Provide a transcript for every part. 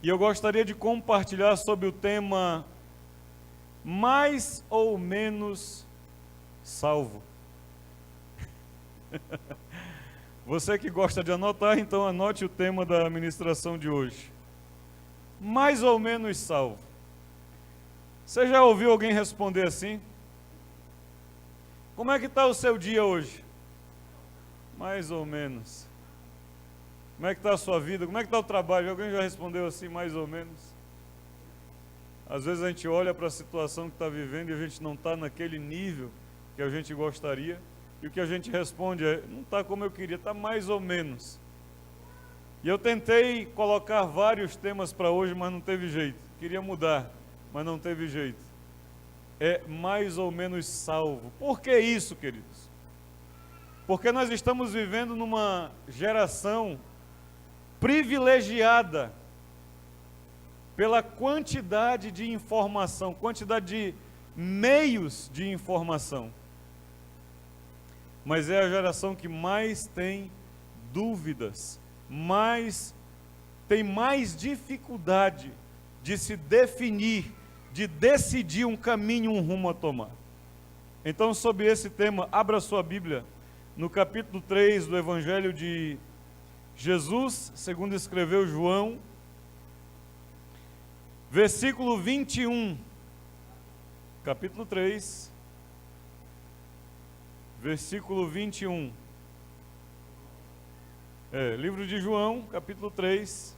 E eu gostaria de compartilhar sobre o tema mais ou menos salvo. Você que gosta de anotar, então anote o tema da ministração de hoje. Mais ou menos salvo. Você já ouviu alguém responder assim? Como é que está o seu dia hoje? Mais ou menos. Como é que está a sua vida? Como é que está o trabalho? Alguém já respondeu assim, mais ou menos? Às vezes a gente olha para a situação que está vivendo e a gente não está naquele nível que a gente gostaria. E o que a gente responde é, não está como eu queria, está mais ou menos. E eu tentei colocar vários temas para hoje, mas não teve jeito. Queria mudar, mas não teve jeito. É mais ou menos salvo. Por que isso, queridos? Porque nós estamos vivendo numa geração privilegiada pela quantidade de informação, quantidade de meios de informação. Mas é a geração que mais tem dúvidas, tem mais dificuldade de se definir, de decidir um caminho, um rumo a tomar. Então, sobre esse tema, abra sua Bíblia no capítulo 3 do Evangelho de Jesus, segundo escreveu João, versículo 21, capítulo 3, versículo 21. Livro de João, capítulo 3,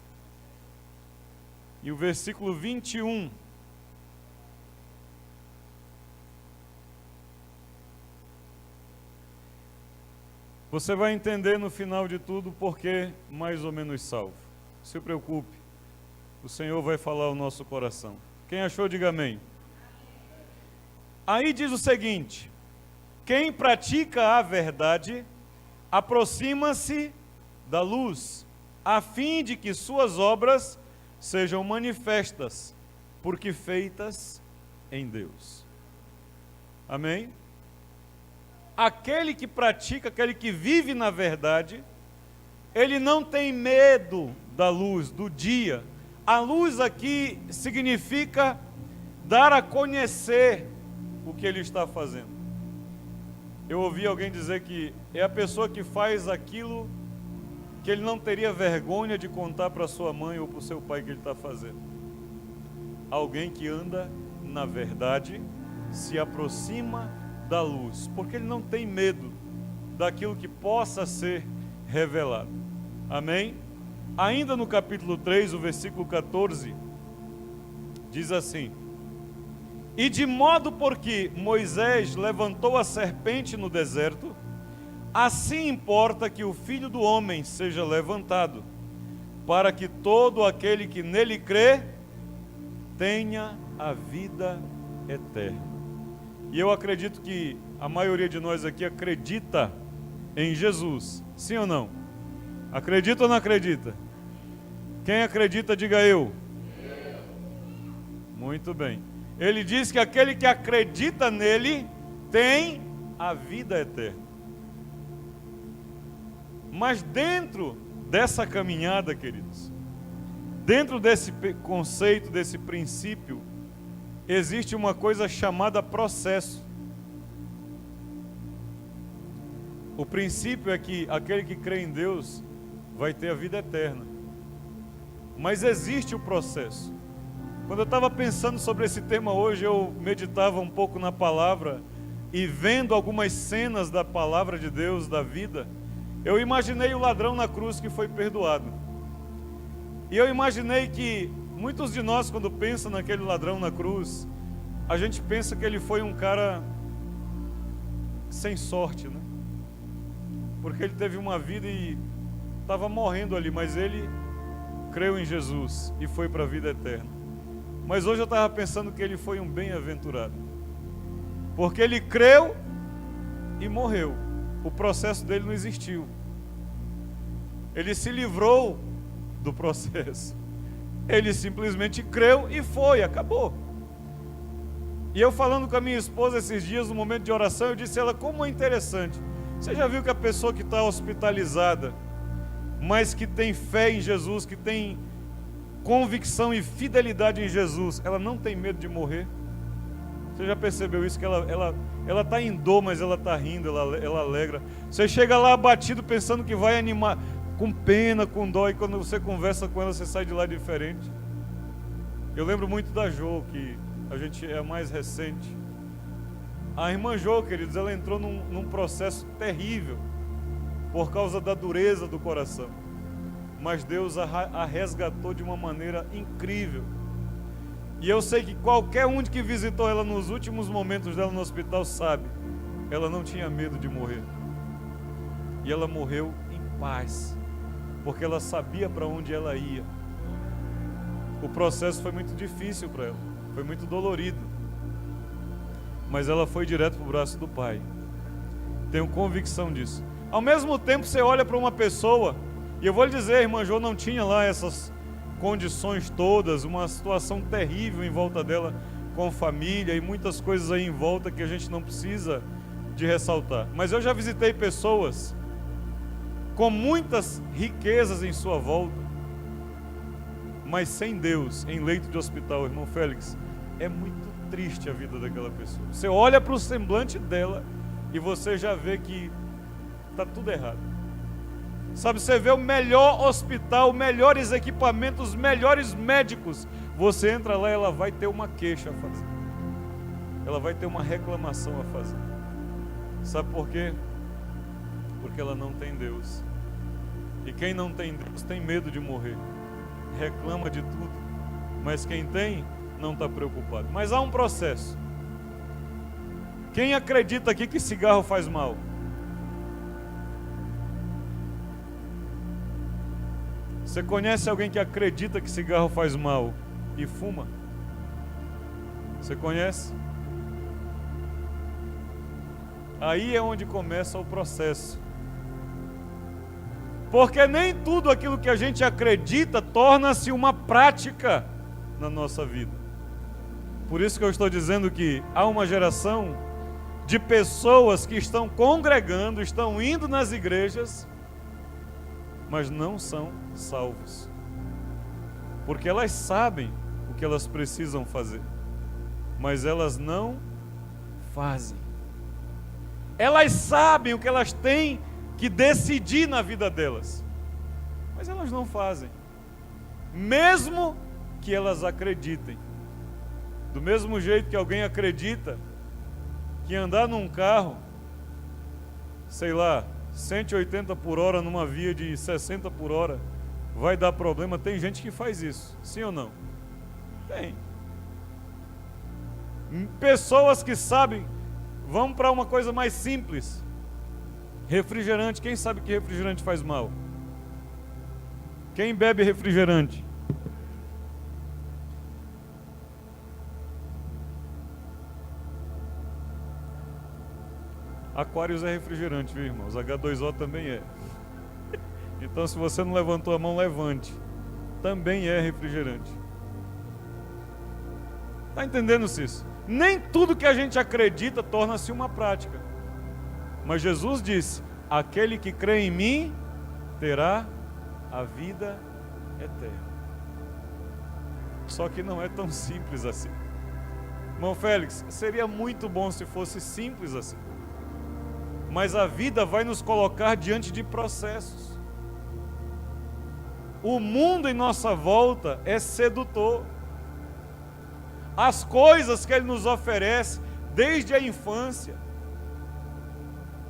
e o versículo 21. Você vai entender no final de tudo porque mais ou menos salvo. Não se preocupe, o Senhor vai falar ao nosso coração. Quem achou, diga amém. Aí diz o seguinte: quem pratica a verdade aproxima-se da luz, a fim de que suas obras sejam manifestas, porque feitas em Deus. Amém? Aquele que pratica, aquele que vive na verdade, ele não tem medo da luz, do dia. A luz aqui significa dar a conhecer o que ele está fazendo. Eu ouvi alguém dizer que é a pessoa que faz aquilo que ele não teria vergonha de contar para sua mãe ou para o seu pai que ele está fazendo. Alguém que anda na verdade se aproxima da luz, porque ele não tem medo daquilo que possa ser revelado. Amém? Ainda no capítulo 3, o versículo 14, diz assim: e de modo porque Moisés levantou a serpente no deserto, assim importa que o Filho do Homem seja levantado, para que todo aquele que nele crê tenha a vida eterna. E eu acredito que a maioria de nós aqui acredita em Jesus, sim ou não? Acredita ou não acredita? Quem acredita, diga eu. Muito bem. Ele diz que aquele que acredita nele tem a vida eterna. Mas dentro dessa caminhada, queridos, dentro desse conceito, desse princípio, existe uma coisa chamada processo. O princípio é que aquele que crê em Deus vai ter a vida eterna. Mas existe o processo. Quando eu estava pensando sobre esse tema hoje, eu meditava um pouco na palavra e vendo algumas cenas da palavra de Deus, da vida, eu imaginei o ladrão na cruz que foi perdoado. E eu imaginei que muitos de nós, quando pensam naquele ladrão na cruz, a gente pensa que ele foi um cara sem sorte, né? Porque ele teve uma vida e estava morrendo ali, mas ele creu em Jesus e foi para a vida eterna. Mas hoje eu estava pensando que ele foi um bem-aventurado, porque ele creu e morreu. O processo dele não existiu. Ele se livrou do processo. Ele simplesmente creu e foi, acabou. E eu falando com a minha esposa esses dias, no momento de oração, eu disse a ela, como é interessante. Você já viu que a pessoa que está hospitalizada, mas que tem fé em Jesus, que tem convicção e fidelidade em Jesus, ela não tem medo de morrer. Você já percebeu isso? Que ela está em dor, mas ela está rindo, ela alegra. Você chega lá abatido pensando que vai animar, com pena, com dó, e quando você conversa com ela, você sai de lá diferente. Eu lembro muito da Jo, que a gente é a mais recente. A irmã Jo, queridos, ela entrou num processo terrível por causa da dureza do coração. Mas Deus a resgatou de uma maneira incrível. E eu sei que qualquer um que visitou ela nos últimos momentos dela no hospital sabe, ela não tinha medo de morrer. E ela morreu em paz, porque ela sabia para onde ela ia. O processo foi muito difícil para ela, foi muito dolorido. Mas ela foi direto para o braço do Pai. Tenho convicção disso. Ao mesmo tempo, você olha para uma pessoa, e eu vou lhe dizer, a irmã Jo não tinha lá essas condições todas, uma situação terrível em volta dela com família e muitas coisas aí em volta que a gente não precisa de ressaltar. Mas eu já visitei pessoas com muitas riquezas em sua volta, mas sem Deus, em leito de hospital. Irmão Félix, é muito triste a vida daquela pessoa. Você olha para o semblante dela e você já vê que está tudo errado. Sabe, você vê o melhor hospital, melhores equipamentos, melhores médicos. Você entra lá e ela vai ter uma queixa a fazer. Ela vai ter uma reclamação a fazer. Sabe por quê? Porque ela não tem Deus. E quem não tem Deus tem medo de morrer. Reclama de tudo. Mas quem tem, não está preocupado. Mas há um processo. Quem acredita aqui que cigarro faz mal? Você conhece alguém que acredita que cigarro faz mal e fuma? Você conhece? Aí é onde começa o processo. Porque nem tudo aquilo que a gente acredita torna-se uma prática na nossa vida. Por isso que eu estou dizendo que há uma geração de pessoas que estão congregando, estão indo nas igrejas, mas não são salvos, porque elas sabem o que elas precisam fazer, mas elas não fazem. Elas sabem o que elas têm que decidir na vida delas, mas elas não fazem, mesmo que elas acreditem. Do mesmo jeito que alguém acredita que andar num carro, sei lá, 180 por hora numa via de 60 por hora vai dar problema. Tem gente que faz isso, sim ou não? Tem. Pessoas que sabem. Vamos para uma coisa mais simples. Refrigerante. Quem sabe que refrigerante faz mal? Quem bebe refrigerante? Aquários é refrigerante, viu, irmãos? H2O também é. Então, se você não levantou a mão, levante. Também é refrigerante. Está entendendo, Cício? Nem tudo que a gente acredita torna-se uma prática. Mas Jesus disse: aquele que crê em mim terá a vida eterna. Só que não é tão simples assim. Irmão Félix, seria muito bom se fosse simples assim. Mas a vida vai nos colocar diante de processos. O mundo em nossa volta é sedutor. As coisas que ele nos oferece desde a infância.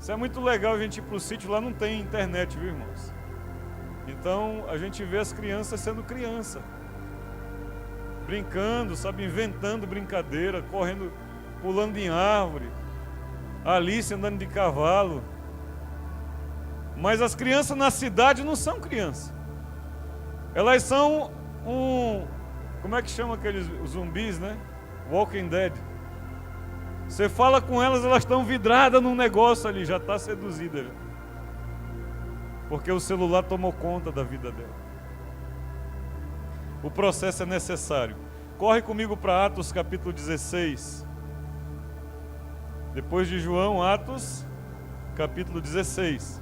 Isso é muito legal, a gente ir para o sítio, lá não tem internet, viu, irmãos? Então a gente vê as crianças sendo criança, brincando, sabe, inventando brincadeira, correndo, pulando em árvore, Alice andando de cavalo. Mas as crianças na cidade não são crianças. Elas são como é que chama aqueles zumbis, né? Walking Dead. Você fala com elas, elas estão vidradas num negócio ali, já está seduzida. Já. Porque o celular tomou conta da vida dela. O processo é necessário. Corre comigo para Atos capítulo 16. Depois de João, Atos capítulo 16.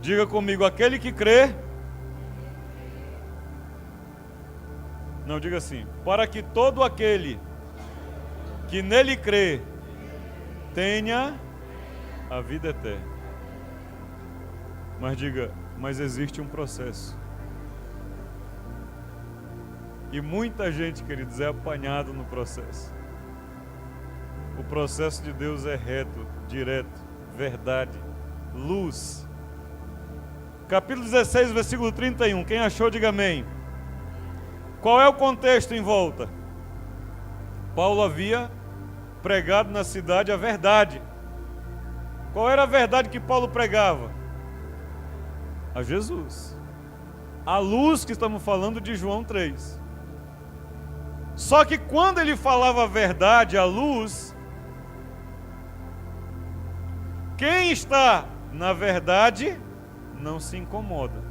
Diga comigo, aquele que crê. Não, diga assim, para que todo aquele que nele crê tenha a vida eterna. Mas diga, mas existe um processo. E muita gente, queridos, é apanhado no processo. O processo de Deus é reto, direto, verdade, luz. Capítulo 16, versículo 31. Quem achou, diga amém. Qual é o contexto em volta? Paulo havia pregado na cidade a verdade. Qual era a verdade que Paulo pregava? A Jesus. A luz que estamos falando de João 3. Só que quando ele falava a verdade, a luz, quem está na verdade não se incomoda.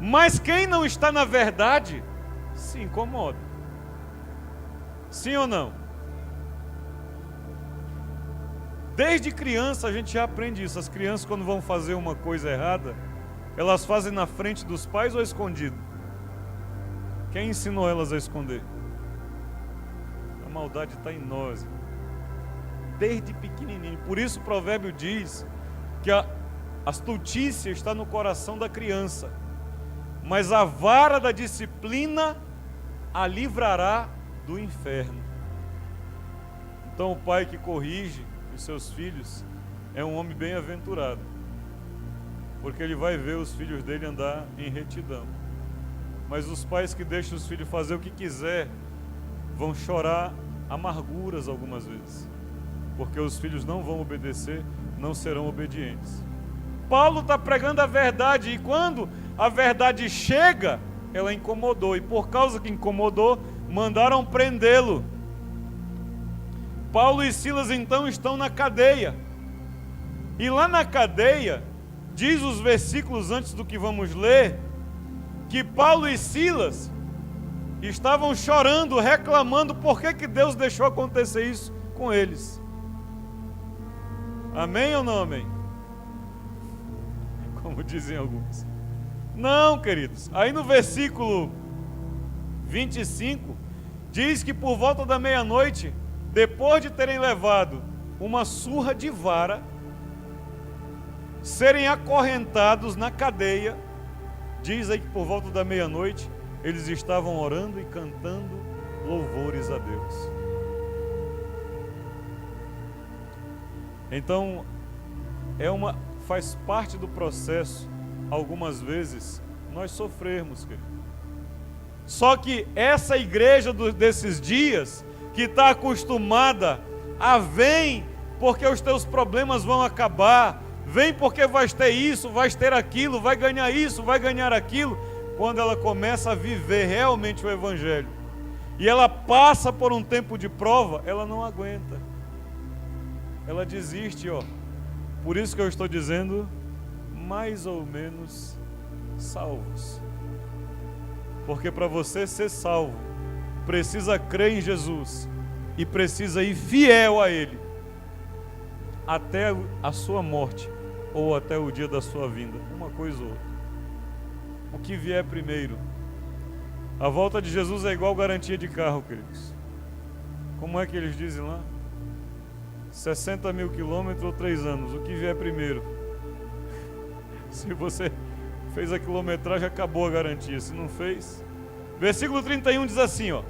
Mas quem não está na verdade se incomoda. Sim ou não? Desde criança a gente já aprende isso. As crianças, quando vão fazer uma coisa errada, elas fazem na frente dos pais ou escondido? Quem ensinou elas a esconder? A maldade está em nós. Desde pequenininho. Por isso o provérbio diz que a astutícia está no coração da criança, mas a vara da disciplina a livrará do inferno. Então o pai que corrige os seus filhos é um homem bem-aventurado, porque ele vai ver os filhos dele andar em retidão. Mas os pais que deixam os filhos fazer o que quiser vão chorar amarguras algumas vezes, porque os filhos não vão obedecer, não serão obedientes. Paulo está pregando a verdade, e quando a verdade chega, ela incomodou, e por causa que incomodou, mandaram prendê-lo. Paulo e Silas então estão na cadeia, e lá na cadeia, diz os versículos antes do que vamos ler, que Paulo e Silas estavam chorando, reclamando por que Deus deixou acontecer isso com eles. Amém ou não amém? Como dizem alguns. Não, queridos. Aí no versículo 25, diz que por volta da meia-noite, depois de terem levado uma surra de vara, serem acorrentados na cadeia, diz aí que por volta da meia-noite, eles estavam orando e cantando louvores a Deus. Então, faz parte do processo, algumas vezes, nós sofrermos, querido. Só que essa igreja desses dias, que está acostumada a vem porque os teus problemas vão acabar, vem porque vais ter isso, vais ter aquilo, vai ganhar isso, vai ganhar aquilo, quando ela começa a viver realmente o Evangelho, e ela passa por um tempo de prova, ela não aguenta, ela desiste, ó. Por isso que eu estou dizendo, mais ou menos salvos. Porque para você ser salvo, precisa crer em Jesus e precisa ir fiel a Ele até a sua morte ou até o dia da sua vinda, uma coisa ou outra. O que vier primeiro. A volta de Jesus é igual garantia de carro, queridos. Como é que eles dizem lá? 60 mil quilômetros ou 3 anos, o que vier primeiro. Se você fez a quilometragem, acabou a garantia. Se não fez, versículo 31 diz assim, ó: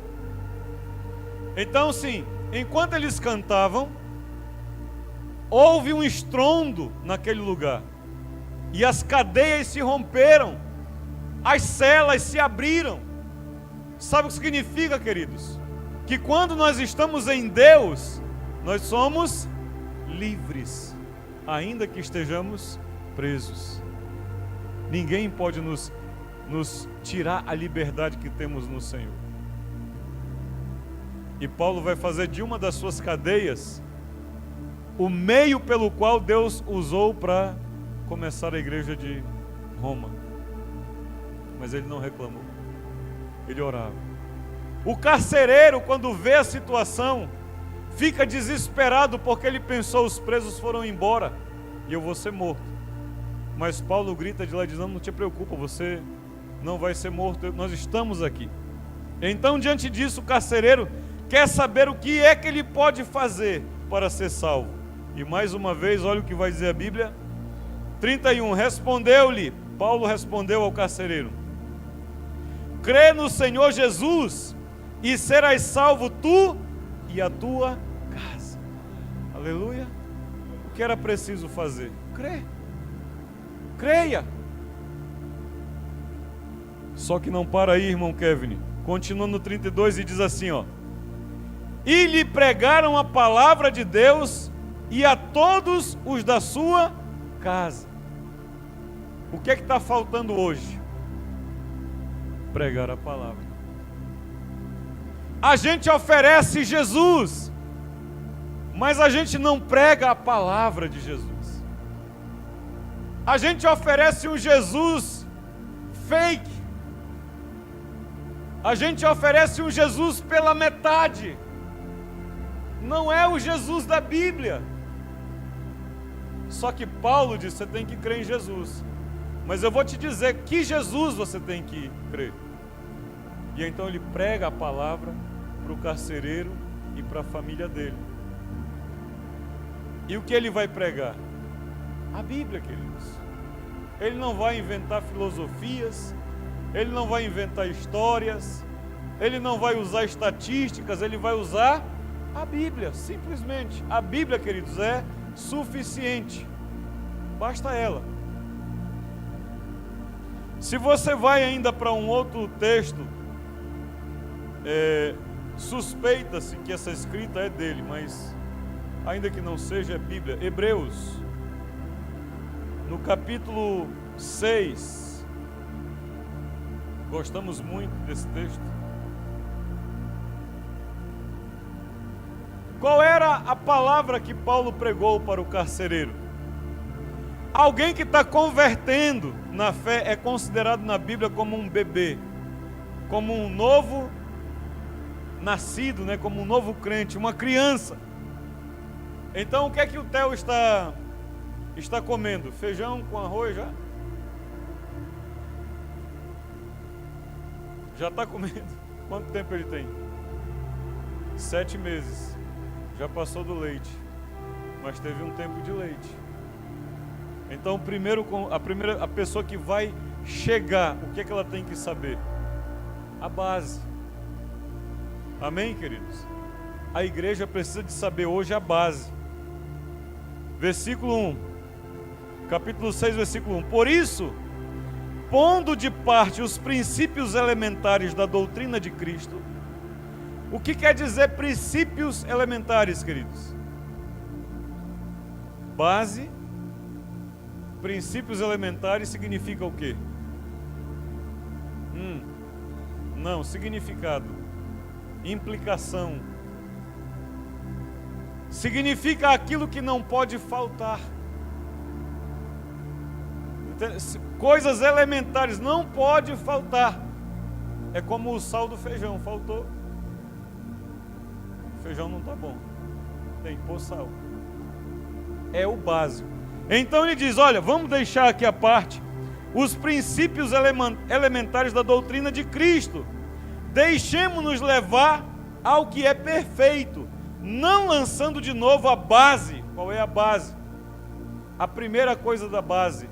então sim, enquanto eles cantavam, houve um estrondo naquele lugar, e as cadeias se romperam, as celas se abriram. Sabe o que significa, queridos? Que quando nós estamos em Deus, nós somos livres, ainda que estejamos presos. Ninguém pode nos tirar a liberdade que temos no Senhor. E Paulo vai fazer de uma das suas cadeias o meio pelo qual Deus usou para começar a igreja de Roma. Mas ele não reclamou, ele orava. O carcereiro, quando vê a situação, fica desesperado porque ele pensou: os presos foram embora e eu vou ser morto. Mas Paulo grita de lá dizendo: não te preocupa, você não vai ser morto, nós estamos aqui. Então, diante disso, o carcereiro quer saber o que é que ele pode fazer para ser salvo. E mais uma vez, olha o que vai dizer a Bíblia. 31, respondeu-lhe, Paulo respondeu ao carcereiro: crê no Senhor Jesus e serás salvo tu e a tua casa. Aleluia. O que era preciso fazer? Crer. Creia. Só que não para aí, irmão Kevin. Continua no 32 e diz assim, ó: e lhe pregaram a palavra de Deus e a todos os da sua casa. O que é que está faltando hoje? Pregar a palavra. A gente oferece Jesus, mas a gente não prega a palavra de Jesus. A gente oferece um Jesus fake. A gente oferece um Jesus pela metade. Não é o Jesus da Bíblia. Só que Paulo diz: você tem que crer em Jesus. Mas eu vou te dizer que Jesus você tem que crer. E então ele prega a palavra para o carcereiro e para a família dele. E o que ele vai pregar? A Bíblia, queridos. Ele não vai inventar filosofias, ele não vai inventar histórias, ele não vai usar estatísticas, ele vai usar a Bíblia, simplesmente. A Bíblia, queridos, é suficiente. Basta ela. Se você vai ainda para um outro texto, suspeita-se que essa escrita é dele, mas ainda que não seja, é Bíblia. Hebreus, no capítulo 6, gostamos muito desse texto. Qual era a palavra que Paulo pregou para o carcereiro? Alguém que está convertendo na fé é considerado na Bíblia como um bebê, como um novo nascido, né? Como um novo crente, uma criança. Então o que é que o Theo está comendo? Feijão com arroz já? Já está comendo. Quanto tempo ele tem? 7 meses. Já passou do leite, mas teve um tempo de leite. Então, a pessoa que vai chegar, o que é que ela tem que saber? A base. Amém, queridos? A igreja precisa de saber hoje a base. Versículo 1, capítulo 6, versículo 1. Por isso, pondo de parte os princípios elementares da doutrina de Cristo. O que quer dizer princípios elementares, queridos? Base. Princípios elementares significa o quê? Não, significado. Implicação. Significa aquilo que não pode faltar. Coisas elementares não pode faltar. É como o sal do feijão, faltou. O feijão não está bom. Tem que pôr sal. É o básico. Então ele diz: olha, vamos deixar aqui à parte os princípios elementares da doutrina de Cristo. Deixemos-nos levar ao que é perfeito, não lançando de novo a base. Qual é a base? A primeira coisa da base: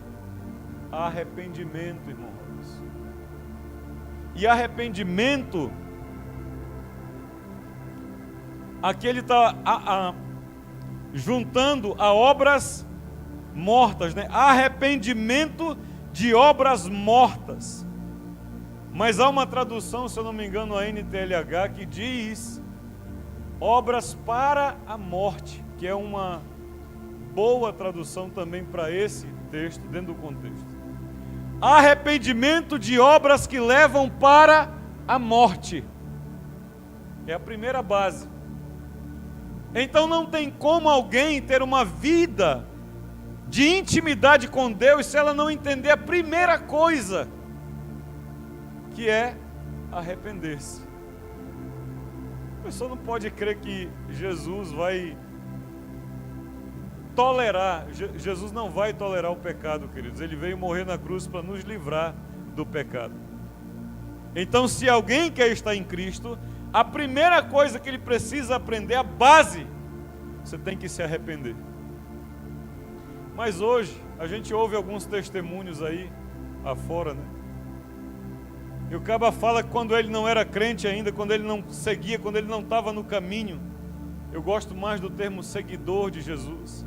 arrependimento, irmãos. E arrependimento, aqui ele está juntando a obras mortas, né? Arrependimento de obras mortas. Mas há uma tradução, se eu não me engano, a NTLH, que diz obras para a morte, que é uma boa tradução também para esse texto, dentro do contexto. Arrependimento de obras que levam para a morte. É a primeira base. Então não tem como alguém ter uma vida de intimidade com Deus se ela não entender a primeira coisa, que é arrepender-se. A pessoa não pode crer que Jesus vai tolerar. Jesus não vai tolerar o pecado, queridos. Ele veio morrer na cruz para nos livrar do pecado. Então, se alguém quer estar em Cristo, a primeira coisa que ele precisa aprender, a base, você tem que se arrepender. Mas hoje, a gente ouve alguns testemunhos aí, afora, né? E o caba fala que quando ele não era crente ainda, quando ele não seguia, quando ele não estava no caminho, eu gosto mais do termo seguidor de Jesus.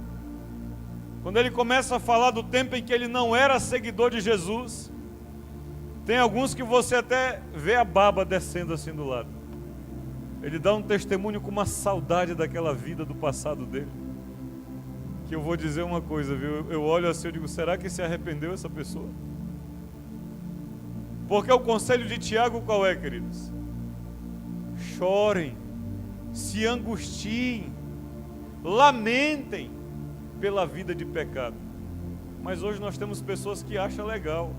Quando ele começa a falar do tempo em que ele não era seguidor de Jesus, tem alguns que você até vê a baba descendo assim do lado. Ele dá um testemunho com uma saudade daquela vida do passado dele. Que eu vou dizer uma coisa, viu? Eu olho assim e digo, será que se arrependeu essa pessoa? Porque o conselho de Tiago qual é, queridos? Chorem, se angustiem, lamentem pela vida de pecado. Mas hoje nós temos pessoas que acham legal.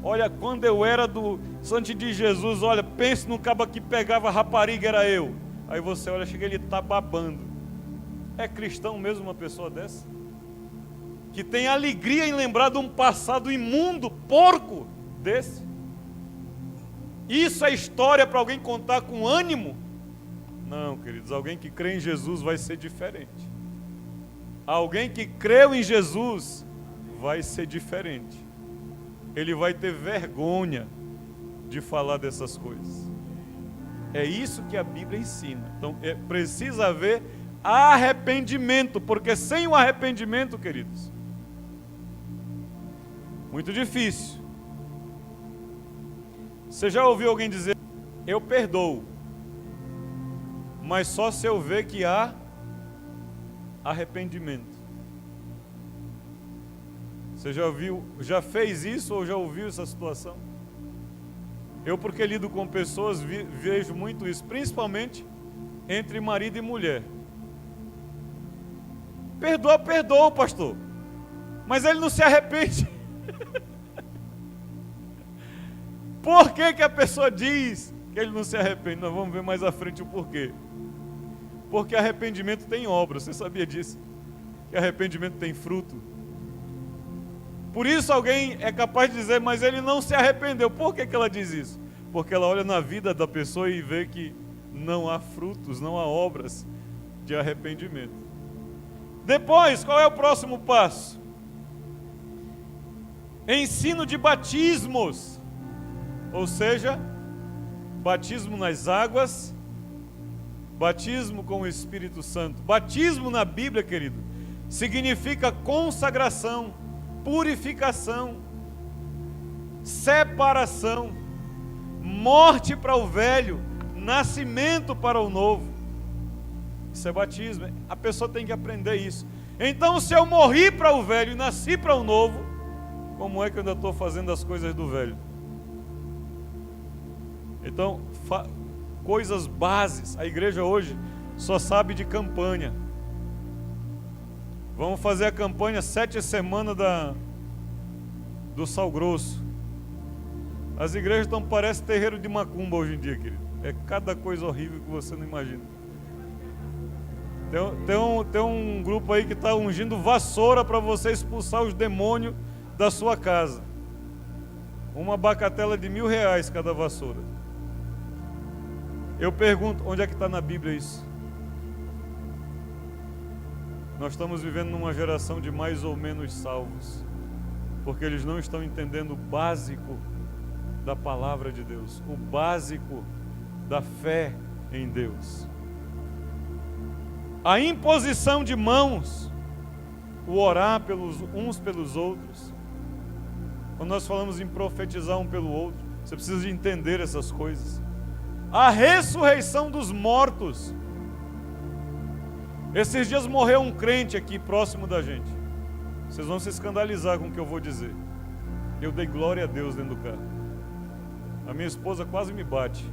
Olha, quando eu era do Santo de Jesus, olha, pense num caba que pegava rapariga, era eu. Aí você olha, chega, ele está babando. É cristão mesmo uma pessoa dessa? Que tem alegria em lembrar de um passado imundo, porco desse? Isso é história para alguém contar com ânimo? Não, queridos, alguém que crê em Jesus vai ser diferente. Alguém que creu em Jesus vai ser diferente. Ele vai ter vergonha de falar dessas coisas. É isso que a Bíblia ensina. Então, precisa haver arrependimento, porque sem o arrependimento, queridos, muito difícil. Você já ouviu alguém dizer, eu perdoo, mas só se eu ver que há arrependimento? Você já ouviu, já fez isso ou já ouviu essa situação? Eu, porque lido com pessoas, vejo muito isso, principalmente entre marido e mulher. Perdoa, pastor, mas ele não se arrepende. Por que que a pessoa diz que ele não se arrepende? Nós vamos ver mais à frente o porquê. Porque arrependimento tem obra, você sabia disso? Que arrependimento tem fruto. Por isso alguém é capaz de dizer, mas ele não se arrependeu. Por que que ela diz isso? Porque ela olha na vida da pessoa e vê que não há frutos, não há obras de arrependimento. Depois, qual é o próximo passo? Ensino de batismos. Ou seja, batismo nas águas, batismo com o Espírito Santo. Batismo na Bíblia, querido, significa consagração, purificação, separação, morte para o velho, nascimento para o novo. Isso é batismo. A pessoa tem que aprender isso. Então, se eu morri para o velho e nasci para o novo, como é que eu ainda estou fazendo as coisas do velho? Então, coisas bases. A igreja hoje só sabe de campanha. Vamos fazer a campanha 7 semanas do Sal Grosso. As igrejas estão, parece terreiro de macumba hoje em dia, querido. É cada coisa horrível que você não imagina. Tem um grupo aí que está ungindo vassoura para você expulsar os demônios da sua casa. Uma bacatela de R$1.000 cada vassoura. Eu pergunto, onde é que está na Bíblia isso? Nós estamos vivendo numa geração de mais ou menos salvos, porque eles não estão entendendo o básico da palavra de Deus, o básico da fé em Deus. A imposição de mãos, o orar uns pelos outros. Quando nós falamos em profetizar um pelo outro, você precisa de entender essas coisas. A ressurreição dos mortos. Esses dias morreu um crente aqui próximo da gente. Vocês vão se escandalizar com o que eu vou dizer. Eu dei glória a Deus dentro do carro. A minha esposa quase me bate.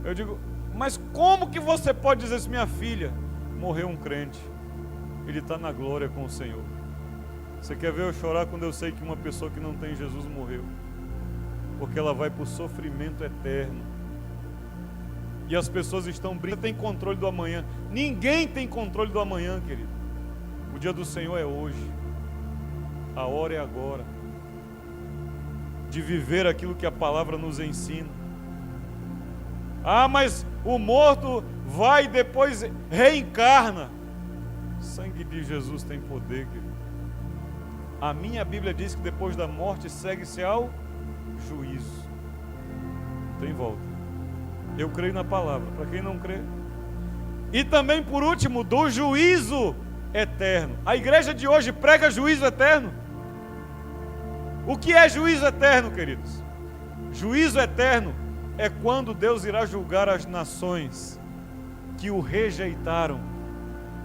Eu digo, mas como que você pode dizer isso? Minha filha, morreu um crente. Ele está na glória com o Senhor. Você quer ver eu chorar quando eu sei que uma pessoa que não tem Jesus morreu? Porque ela vai para o sofrimento eterno. E as pessoas estão brincando, tem controle do amanhã. Ninguém tem controle do amanhã, querido. dia do Senhor é hoje. A hora é agora. De viver aquilo que a palavra nos ensina. Ah, mas o morto vai e depois reencarna. O sangue de Jesus tem poder, querido. A minha Bíblia diz que depois da morte segue-se ao juízo. Tem volta. Eu creio na palavra. Para quem não crê. E também, por último, do juízo eterno. A igreja de hoje prega juízo eterno. O que é juízo eterno, queridos? Juízo eterno é quando Deus irá julgar as nações que o rejeitaram,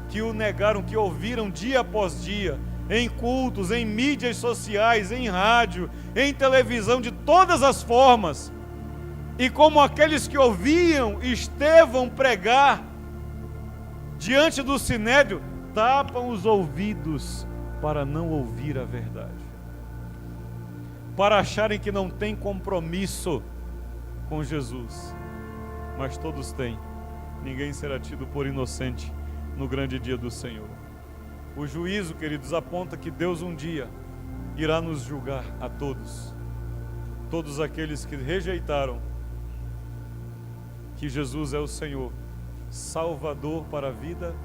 que o negaram, que ouviram dia após dia, em cultos, em mídias sociais, em rádio, em televisão, de todas as formas. E como aqueles que ouviam Estevão pregar diante do sinédrio, tapam os ouvidos para não ouvir a verdade, para acharem que não tem compromisso com Jesus. Mas todos têm. Ninguém será tido por inocente no grande dia do Senhor. O juízo, queridos, aponta que Deus um dia irá nos julgar a todos. Todos aqueles que rejeitaram que Jesus é o Senhor, Salvador para a vida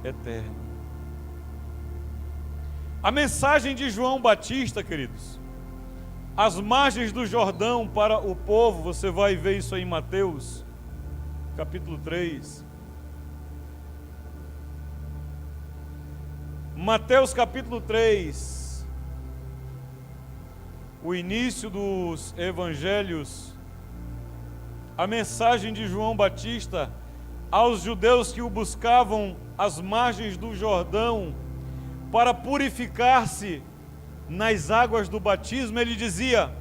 eterna. A mensagem de João Batista, queridos, as margens do Jordão para o povo, você vai ver isso aí em Mateus, capítulo 3. Mateus capítulo 3, o início dos evangelhos, a mensagem de João Batista aos judeus que o buscavam às margens do Jordão para purificar-se nas águas do batismo. Ele dizia: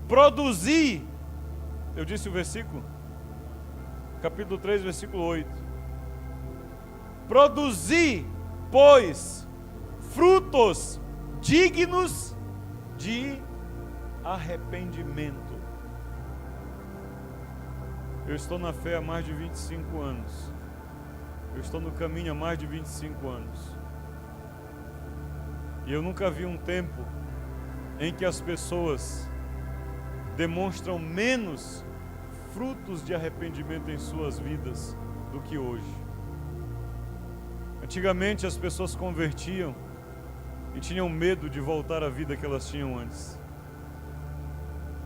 produzi, eu disse o versículo, capítulo 3, versículo 8, produzi, pois, frutos dignos de arrependimento. Eu estou na fé há mais de 25 anos. Eu estou no caminho há mais de 25 anos. E eu nunca vi um tempo em que as pessoas demonstram menos frutos de arrependimento em suas vidas do que hoje. Antigamente as pessoas convertiam e tinham medo de voltar à vida que elas tinham antes.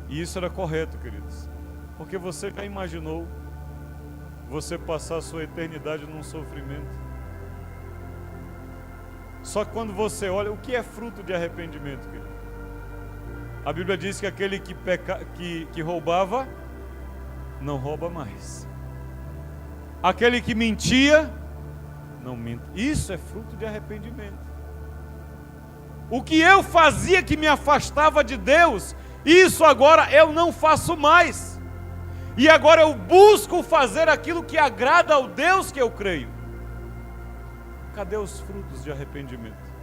E isso era correto, queridos. Porque você já imaginou você passar a sua eternidade num sofrimento? Só que quando você olha, o que é fruto de arrependimento, querido? A Bíblia diz que aquele que roubava, não rouba mais. Aquele que mentia, não mente. Isso é fruto de arrependimento. O que eu fazia que me afastava de Deus, isso agora eu não faço mais. E agora eu busco fazer aquilo que agrada ao Deus que eu creio. Cadê os frutos de arrependimento?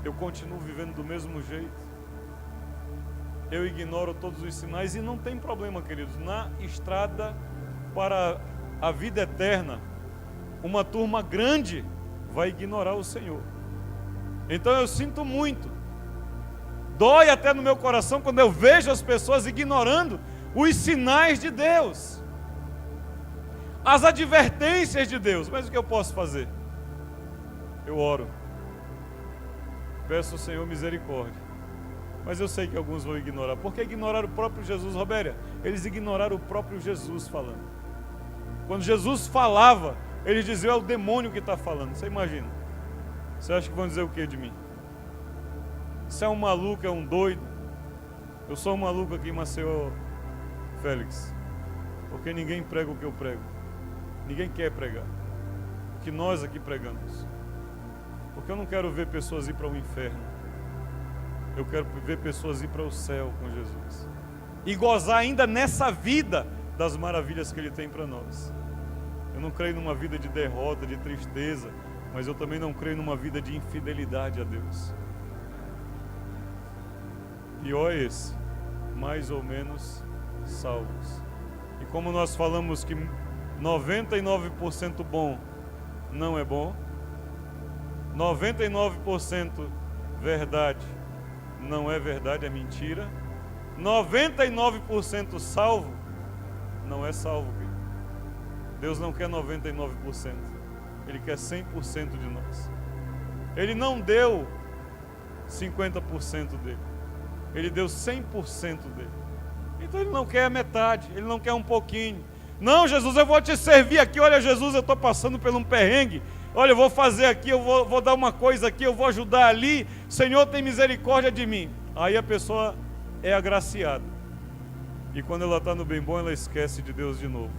Eu continuo vivendo do mesmo jeito. Eu ignoro todos os sinais e não tem problema, queridos. Na estrada para a vida eterna, uma turma grande vai ignorar o Senhor. Então eu sinto muito. Dói até no meu coração quando eu vejo as pessoas ignorando os sinais de Deus, as advertências de Deus. Mas o que eu posso fazer? Eu oro, peço ao Senhor misericórdia, mas eu sei que alguns vão ignorar. Porque ignoraram o próprio Jesus, Robéria? Eles ignoraram o próprio Jesus falando. Quando Jesus falava, eles diziam: é o demônio que está falando. Você imagina? Você acha que vão dizer o que de mim? Você é um maluco, é um doido? Eu sou um maluco aqui em Maceió, Félix, porque ninguém prega o que eu prego. Ninguém quer pregar o que nós aqui pregamos. Porque eu não quero ver pessoas ir para o inferno. Eu quero ver pessoas ir para o céu com Jesus. E gozar ainda nessa vida das maravilhas que Ele tem para nós. Eu não creio numa vida de derrota, de tristeza, mas eu também não creio numa vida de infidelidade a Deus. Pior é esse, mais ou menos salvos. E como nós falamos que 99% bom, não é bom. 99% verdade não é verdade, é mentira. 99% salvo não é salvo, querido. Deus não quer 99%, Ele quer 100% de nós. Ele não deu 50% dele, Ele deu 100% dele. Então Ele não quer a metade, Ele não quer um pouquinho. Não, Jesus, eu vou te servir aqui. Olha, Jesus, eu estou passando por um perrengue. Olha, eu vou fazer aqui, eu vou dar uma coisa aqui, eu vou ajudar ali. Senhor, tem misericórdia de mim. Aí a pessoa é agraciada. E quando ela está no bem bom, ela esquece de Deus de novo.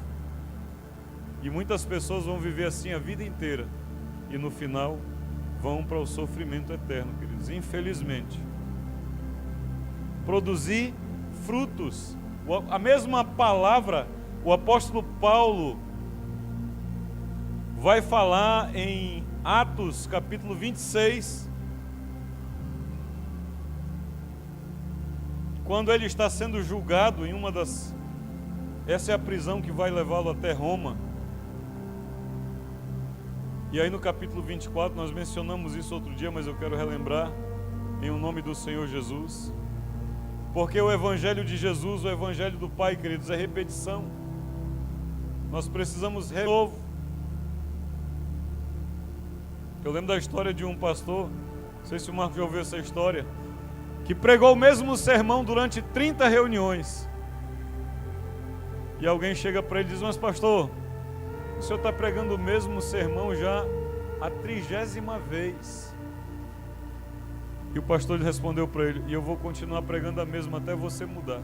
E muitas pessoas vão viver assim a vida inteira. E no final vão para o sofrimento eterno, queridos. Infelizmente. Produzir frutos. A mesma palavra, o apóstolo Paulo vai falar em Atos capítulo 26, quando ele está sendo julgado em uma das... Essa é a prisão que vai levá-lo até Roma. E aí no capítulo 24, nós mencionamos isso outro dia, mas eu quero relembrar, em o nome do Senhor Jesus. Porque o Evangelho de Jesus, o Evangelho do Pai, queridos, é repetição. Nós precisamos renovo. Eu lembro da história de um pastor, não sei se o Marco já ouviu essa história, que pregou o mesmo sermão durante 30 reuniões. E alguém chega para ele e diz: mas pastor, o senhor está pregando o mesmo sermão já a 30ª vez. E o pastor respondeu para ele: e eu vou continuar pregando a mesma até você mudar.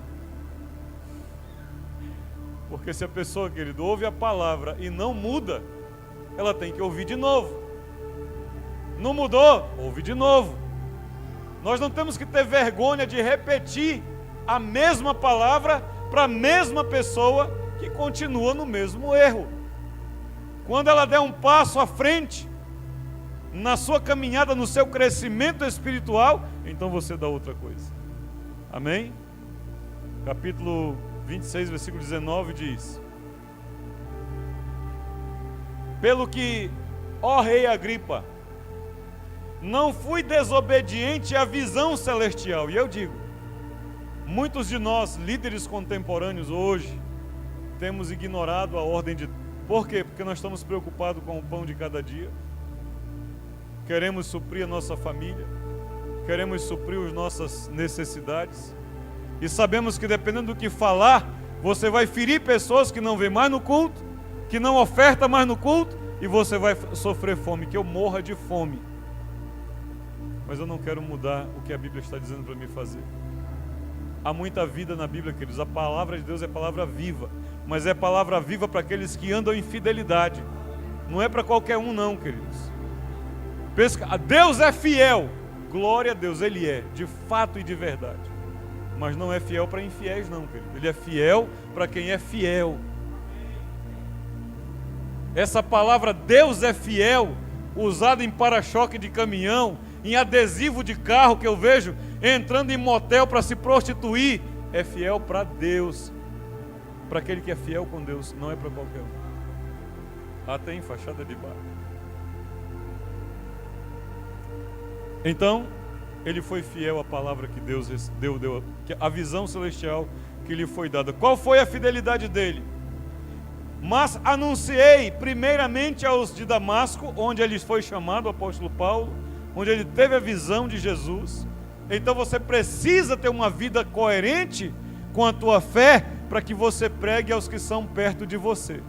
Porque se a pessoa, querido, ouve a palavra e não muda, ela tem que ouvir de novo. Não mudou? Ouve de novo. Nós não temos que ter vergonha de repetir a mesma palavra para a mesma pessoa que continua no mesmo erro. Quando ela der um passo à frente na sua caminhada, no seu crescimento espiritual, então você dá outra coisa. Amém? Capítulo 26, versículo 19 diz: pelo que, ó rei Agripa, não fui desobediente à visão celestial. E eu digo, muitos de nós, líderes contemporâneos hoje, temos ignorado a ordem de... Por quê? Porque nós estamos preocupados com o pão de cada dia. Queremos suprir a nossa família, queremos suprir as nossas necessidades. E sabemos que dependendo do que falar, você vai ferir pessoas que não vêm mais no culto, que não ofertam mais no culto, e você vai sofrer fome, que eu morra de fome. Mas eu não quero mudar o que a Bíblia está dizendo para mim fazer. Há muita vida na Bíblia, queridos. A palavra de Deus é palavra viva, mas é palavra viva para aqueles que andam em fidelidade. Não é para qualquer um não, queridos. Deus é fiel. Glória a Deus, Ele é, de fato e de verdade. Mas não é fiel para infiéis não, querido. Ele é fiel para quem é fiel. Essa palavra Deus é fiel, usada em para-choque de caminhão, em adesivo de carro que eu vejo entrando em motel para se prostituir, é fiel para Deus, para aquele que é fiel com Deus, não é para qualquer um. Até em fachada de bar. Então, ele foi fiel à palavra que Deus deu, a visão celestial que lhe foi dada. Qual foi a fidelidade dele? Mas anunciei primeiramente aos de Damasco, onde ele foi chamado, o apóstolo Paulo, onde ele teve a visão de Jesus. Então você precisa ter uma vida coerente com a tua fé, para que você pregue aos que são perto de você.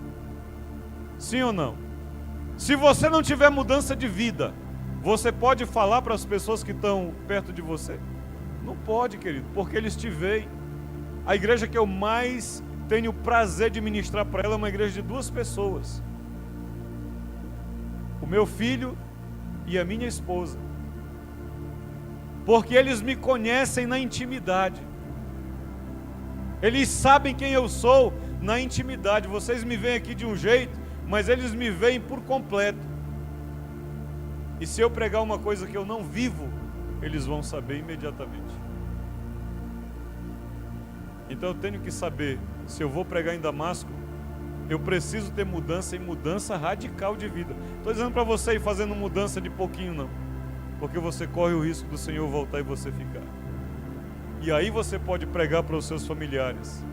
Sim ou não? Se você não tiver mudança de vida, você pode falar para as pessoas que estão perto de você? Não pode, querido, porque eles te veem. A igreja que eu mais tenho prazer de ministrar para ela é uma igreja de 2 pessoas: o meu filho e a minha esposa. Porque eles me conhecem na intimidade. Eles sabem quem eu sou na intimidade. Vocês me veem aqui de um jeito, mas eles me veem por completo. E se eu pregar uma coisa que eu não vivo, eles vão saber imediatamente. Então eu tenho que saber se eu vou pregar em Damasco, Eu preciso ter mudança, e mudança radical de vida. Estou dizendo para você ir fazendo mudança de pouquinho, não. Porque você corre o risco do Senhor voltar e você ficar. E aí você pode pregar para os seus familiares.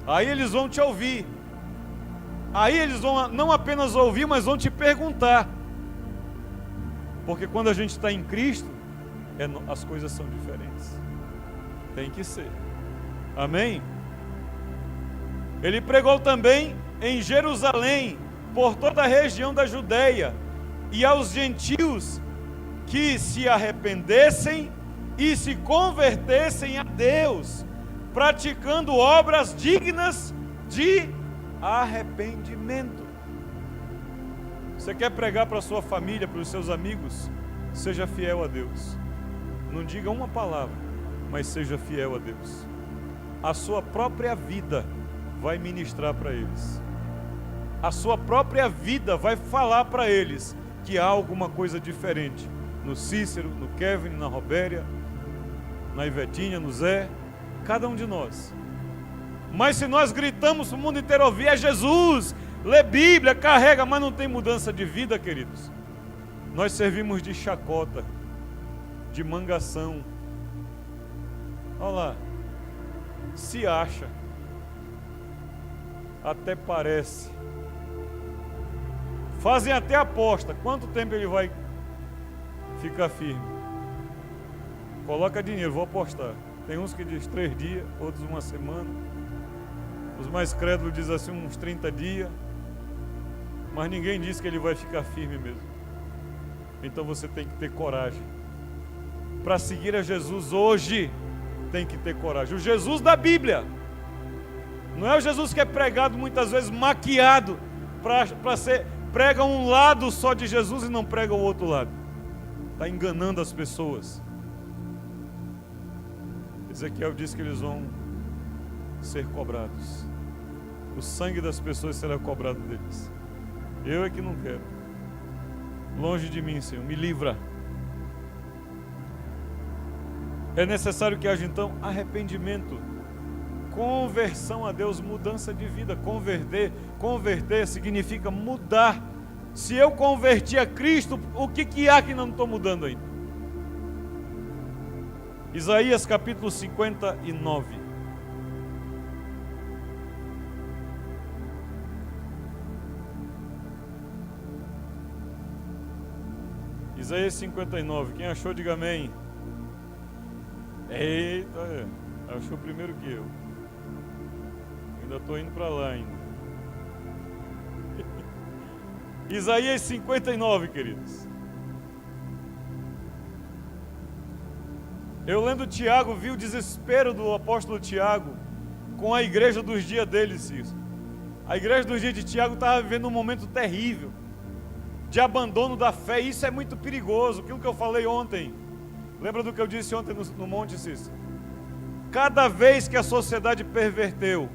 Aí eles vão te ouvir. Aí eles vão não apenas ouvir, mas vão te perguntar. Porque quando a gente está em Cristo, as coisas são diferentes. Tem que ser. Amém? Ele pregou também em Jerusalém, por toda a região da Judéia, e aos gentios que se arrependessem e se convertessem a Deus, praticando obras dignas de arrependimento. Você quer pregar para a sua família, para os seus amigos? Seja fiel a Deus. Não diga uma palavra, mas seja fiel a Deus. A sua própria vida vai ministrar para eles. A sua própria vida vai falar para eles que há alguma coisa diferente no Cícero, no Kevin, na Robéria, na Ivetinha, no Zé, cada um de nós. Mas se nós gritamos para o mundo inteiro ouvir, é Jesus, lê Bíblia, carrega, mas não tem mudança de vida, queridos. Nós servimos de chacota, de mangação. Olha lá, se acha, até parece. Fazem até aposta, quanto tempo ele vai ficar firme. Coloca dinheiro, vou apostar. Tem uns que diz 3 dias, outros uma semana. Os mais crédulos dizem assim uns 30 dias. Mas ninguém diz que ele vai ficar firme mesmo. Então você tem que ter coragem. Para seguir a Jesus hoje, tem que ter coragem. O Jesus da Bíblia. Não é o Jesus que é pregado muitas vezes maquiado para ser... Prega um lado só de Jesus e não prega o outro lado. Está enganando as pessoas. Ezequiel diz que eles vão ser cobrados. O sangue das pessoas será cobrado deles. Eu é que não quero. Longe de mim, Senhor, me livra. É necessário que haja então arrependimento, conversão a Deus, mudança de vida. Converter significa mudar. Se eu converti a Cristo, o que há que não estou mudando ainda? Isaías capítulo 59. Isaías 59. Quem achou, diga amém. Eita, achou primeiro que eu. Ainda estou indo para lá ainda. Isaías 59, queridos. Eu lendo Tiago, vi o desespero do apóstolo Tiago com a igreja dos dias dele, Cícero. A igreja dos dias de Tiago estava vivendo um momento terrível de abandono da fé. Isso é muito perigoso. Aquilo que eu falei ontem. Lembra do que eu disse ontem no monte, Cícero? Cada vez que a sociedade perverteu,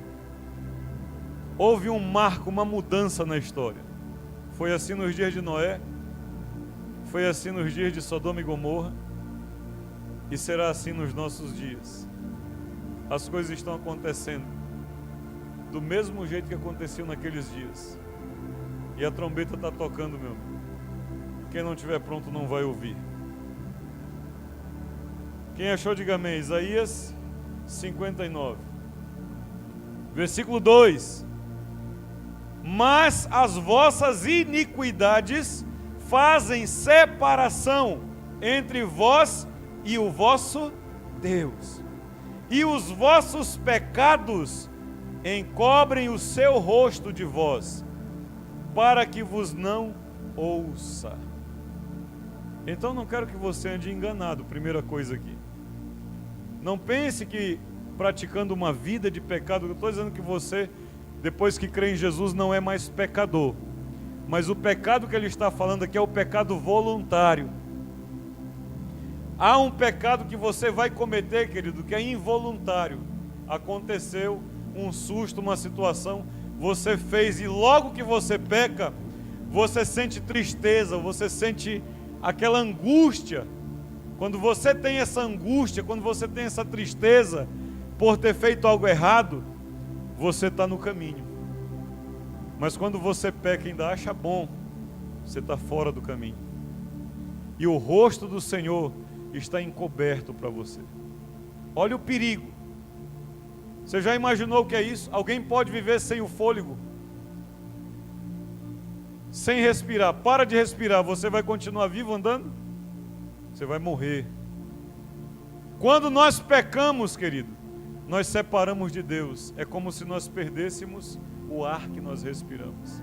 houve um marco, uma mudança na história. Foi assim nos dias de Noé, foi assim nos dias de Sodoma e Gomorra, e será assim nos nossos dias. As coisas estão acontecendo do mesmo jeito que aconteciam naqueles dias. E a trombeta está tocando, meu. Quem não estiver pronto não vai ouvir. Quem achou, diga amém. Isaías 59. Versículo 2. Mas as vossas iniquidades fazem separação entre vós e o vosso Deus, e os vossos pecados encobrem o seu rosto de vós, para que vos não ouça. Então não quero que você ande enganado. Primeira coisa aqui, não pense que praticando uma vida de pecado, eu estou dizendo que você, depois que crê em Jesus, não é mais pecador. Mas o pecado que ele está falando aqui é o pecado voluntário. Há um pecado que você vai cometer, querido, que é involuntário. Aconteceu um susto, uma situação, você fez, e logo que você peca, você sente tristeza, você sente aquela angústia. Quando você tem essa angústia, quando você tem essa tristeza por ter feito algo errado, você está no caminho. Mas quando você peca e ainda acha bom, você está fora do caminho. E o rosto do Senhor está encoberto para você. Olha o perigo. Você já imaginou o que é isso? Alguém pode viver sem o fôlego? Sem respirar. Para de respirar, você vai continuar vivo andando? Você vai morrer. Quando nós pecamos, querido, nós separamos de Deus. É como se nós perdêssemos o ar que nós respiramos.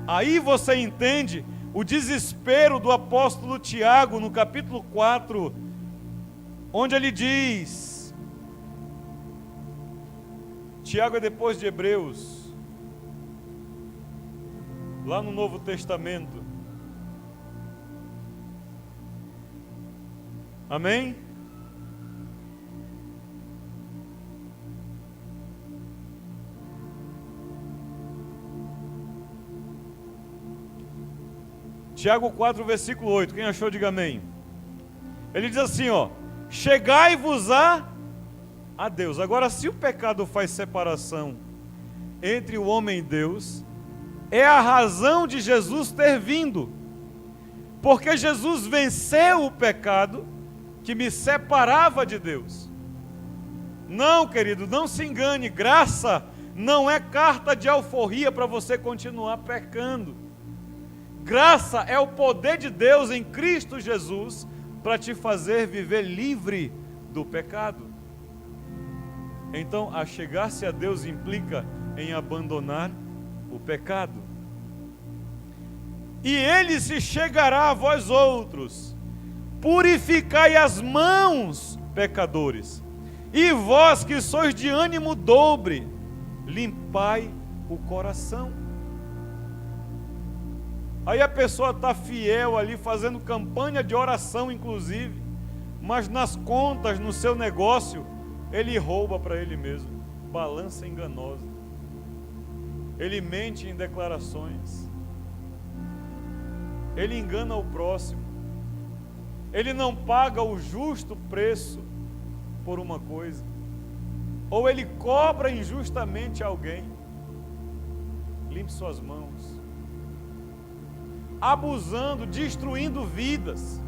Aí você entende o desespero do apóstolo Tiago no capítulo 4, onde ele diz, Tiago é depois de Hebreus, lá no Novo Testamento. Amém? Tiago 4, versículo 8. Quem achou, diga amém. Ele diz assim, ó: chegai-vos a Deus. Agora, se o pecado faz separação entre o homem e Deus, é a razão de Jesus ter vindo. Porque Jesus venceu o pecado que me separava de Deus. Não, querido, não se engane. Graça não é carta de alforria para você continuar pecando. Graça é o poder de Deus em Cristo Jesus para te fazer viver livre do pecado. Então, achegar-se a Deus implica em abandonar o pecado. E Ele se chegará a vós outros. Purificai as mãos, pecadores. E vós que sois de ânimo dobre, limpai o coração. Aí a pessoa está fiel ali, fazendo campanha de oração inclusive, mas nas contas, no seu negócio, ele rouba para ele mesmo, balança enganosa. Ele mente em declarações, ele engana o próximo, ele não paga o justo preço por uma coisa, ou ele cobra injustamente alguém. Limpe suas mãos. Abusando, destruindo vidas,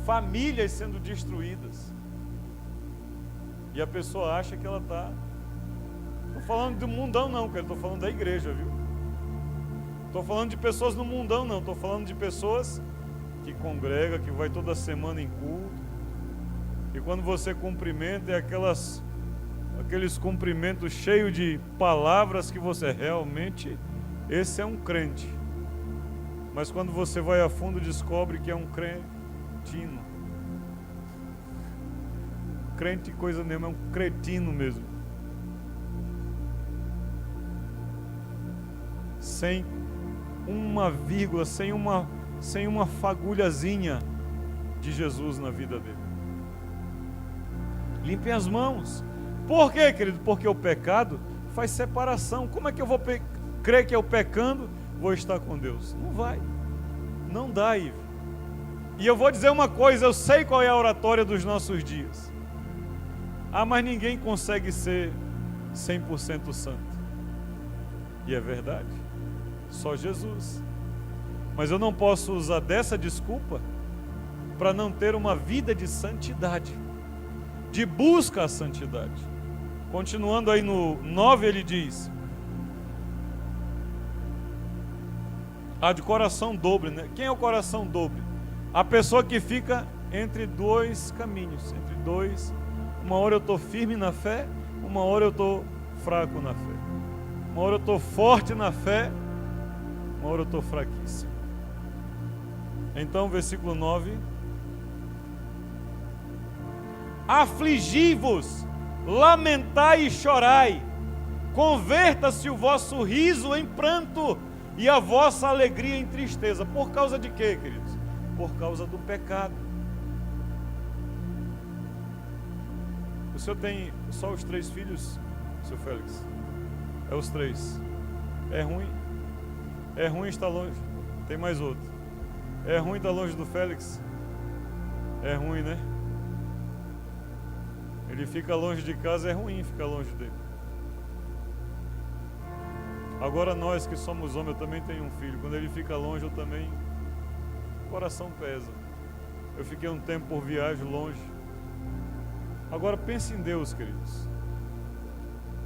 famílias sendo destruídas, e a pessoa acha que ela está. Estou falando do mundão não, cara, estou falando da igreja, viu? Estou falando de pessoas no mundão não, estou falando de pessoas que congregam, que vai toda semana em culto, e quando você cumprimenta é aqueles cumprimentos cheios de palavras que você realmente, esse é um crente. Mas quando você vai a fundo, descobre que é um cretino. Crente coisa nenhuma, é um cretino mesmo. Sem uma vírgula, sem uma fagulhazinha de Jesus na vida dele. Limpem as mãos. Por quê, querido? Porque o pecado faz separação. Como é que eu vou crer que eu pecando vou estar com Deus? Não vai, não dá, Ivo. E eu vou dizer uma coisa, eu sei qual é a oratória dos nossos dias. Ah, mas ninguém consegue ser 100% santo. E é verdade, só Jesus. Mas eu não posso usar dessa desculpa para não ter uma vida de santidade, de busca à santidade. Continuando aí no 9, ele diz: de coração dobre, né? Quem é o coração dobre? A pessoa que fica entre dois caminhos, entre dois. Uma hora eu estou firme na fé, uma hora eu estou fraco na fé. Uma hora eu estou forte na fé, uma hora eu estou fraquíssimo. Então, versículo 9: afligi-vos, lamentai e chorai, converta-se o vosso riso em pranto e a vossa alegria em tristeza. Por causa de quê, queridos? Por causa do pecado. O senhor tem só os 3 filhos, seu Félix? É os 3. É ruim? É ruim estar longe? Tem mais outro. É ruim estar longe do Félix? É ruim, né? Ele fica longe de casa, é ruim ficar longe dele. Agora nós que somos homens, eu também tenho um filho. Quando ele fica longe, eu também... o coração pesa. Eu fiquei um tempo por viagem longe. Agora pense em Deus, queridos.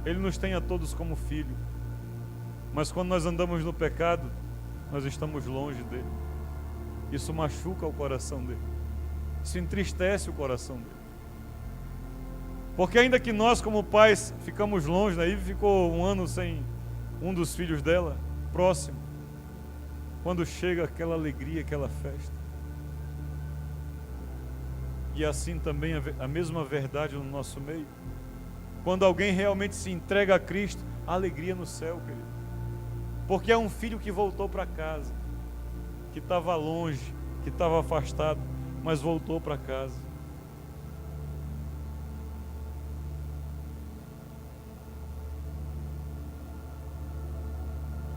Ele nos tem a todos como filho. Mas quando nós andamos no pecado, nós estamos longe dele. Isso machuca o coração dele. Isso entristece o coração dele. Porque ainda que nós como pais ficamos longe, né? Ivy ficou um ano sem um dos filhos dela, próximo. Quando chega aquela alegria, aquela festa. E assim também a mesma verdade no nosso meio. Quando alguém realmente se entrega a Cristo, a alegria no céu, querido. Porque é um filho que voltou para casa, que estava longe, que estava afastado, mas voltou para casa.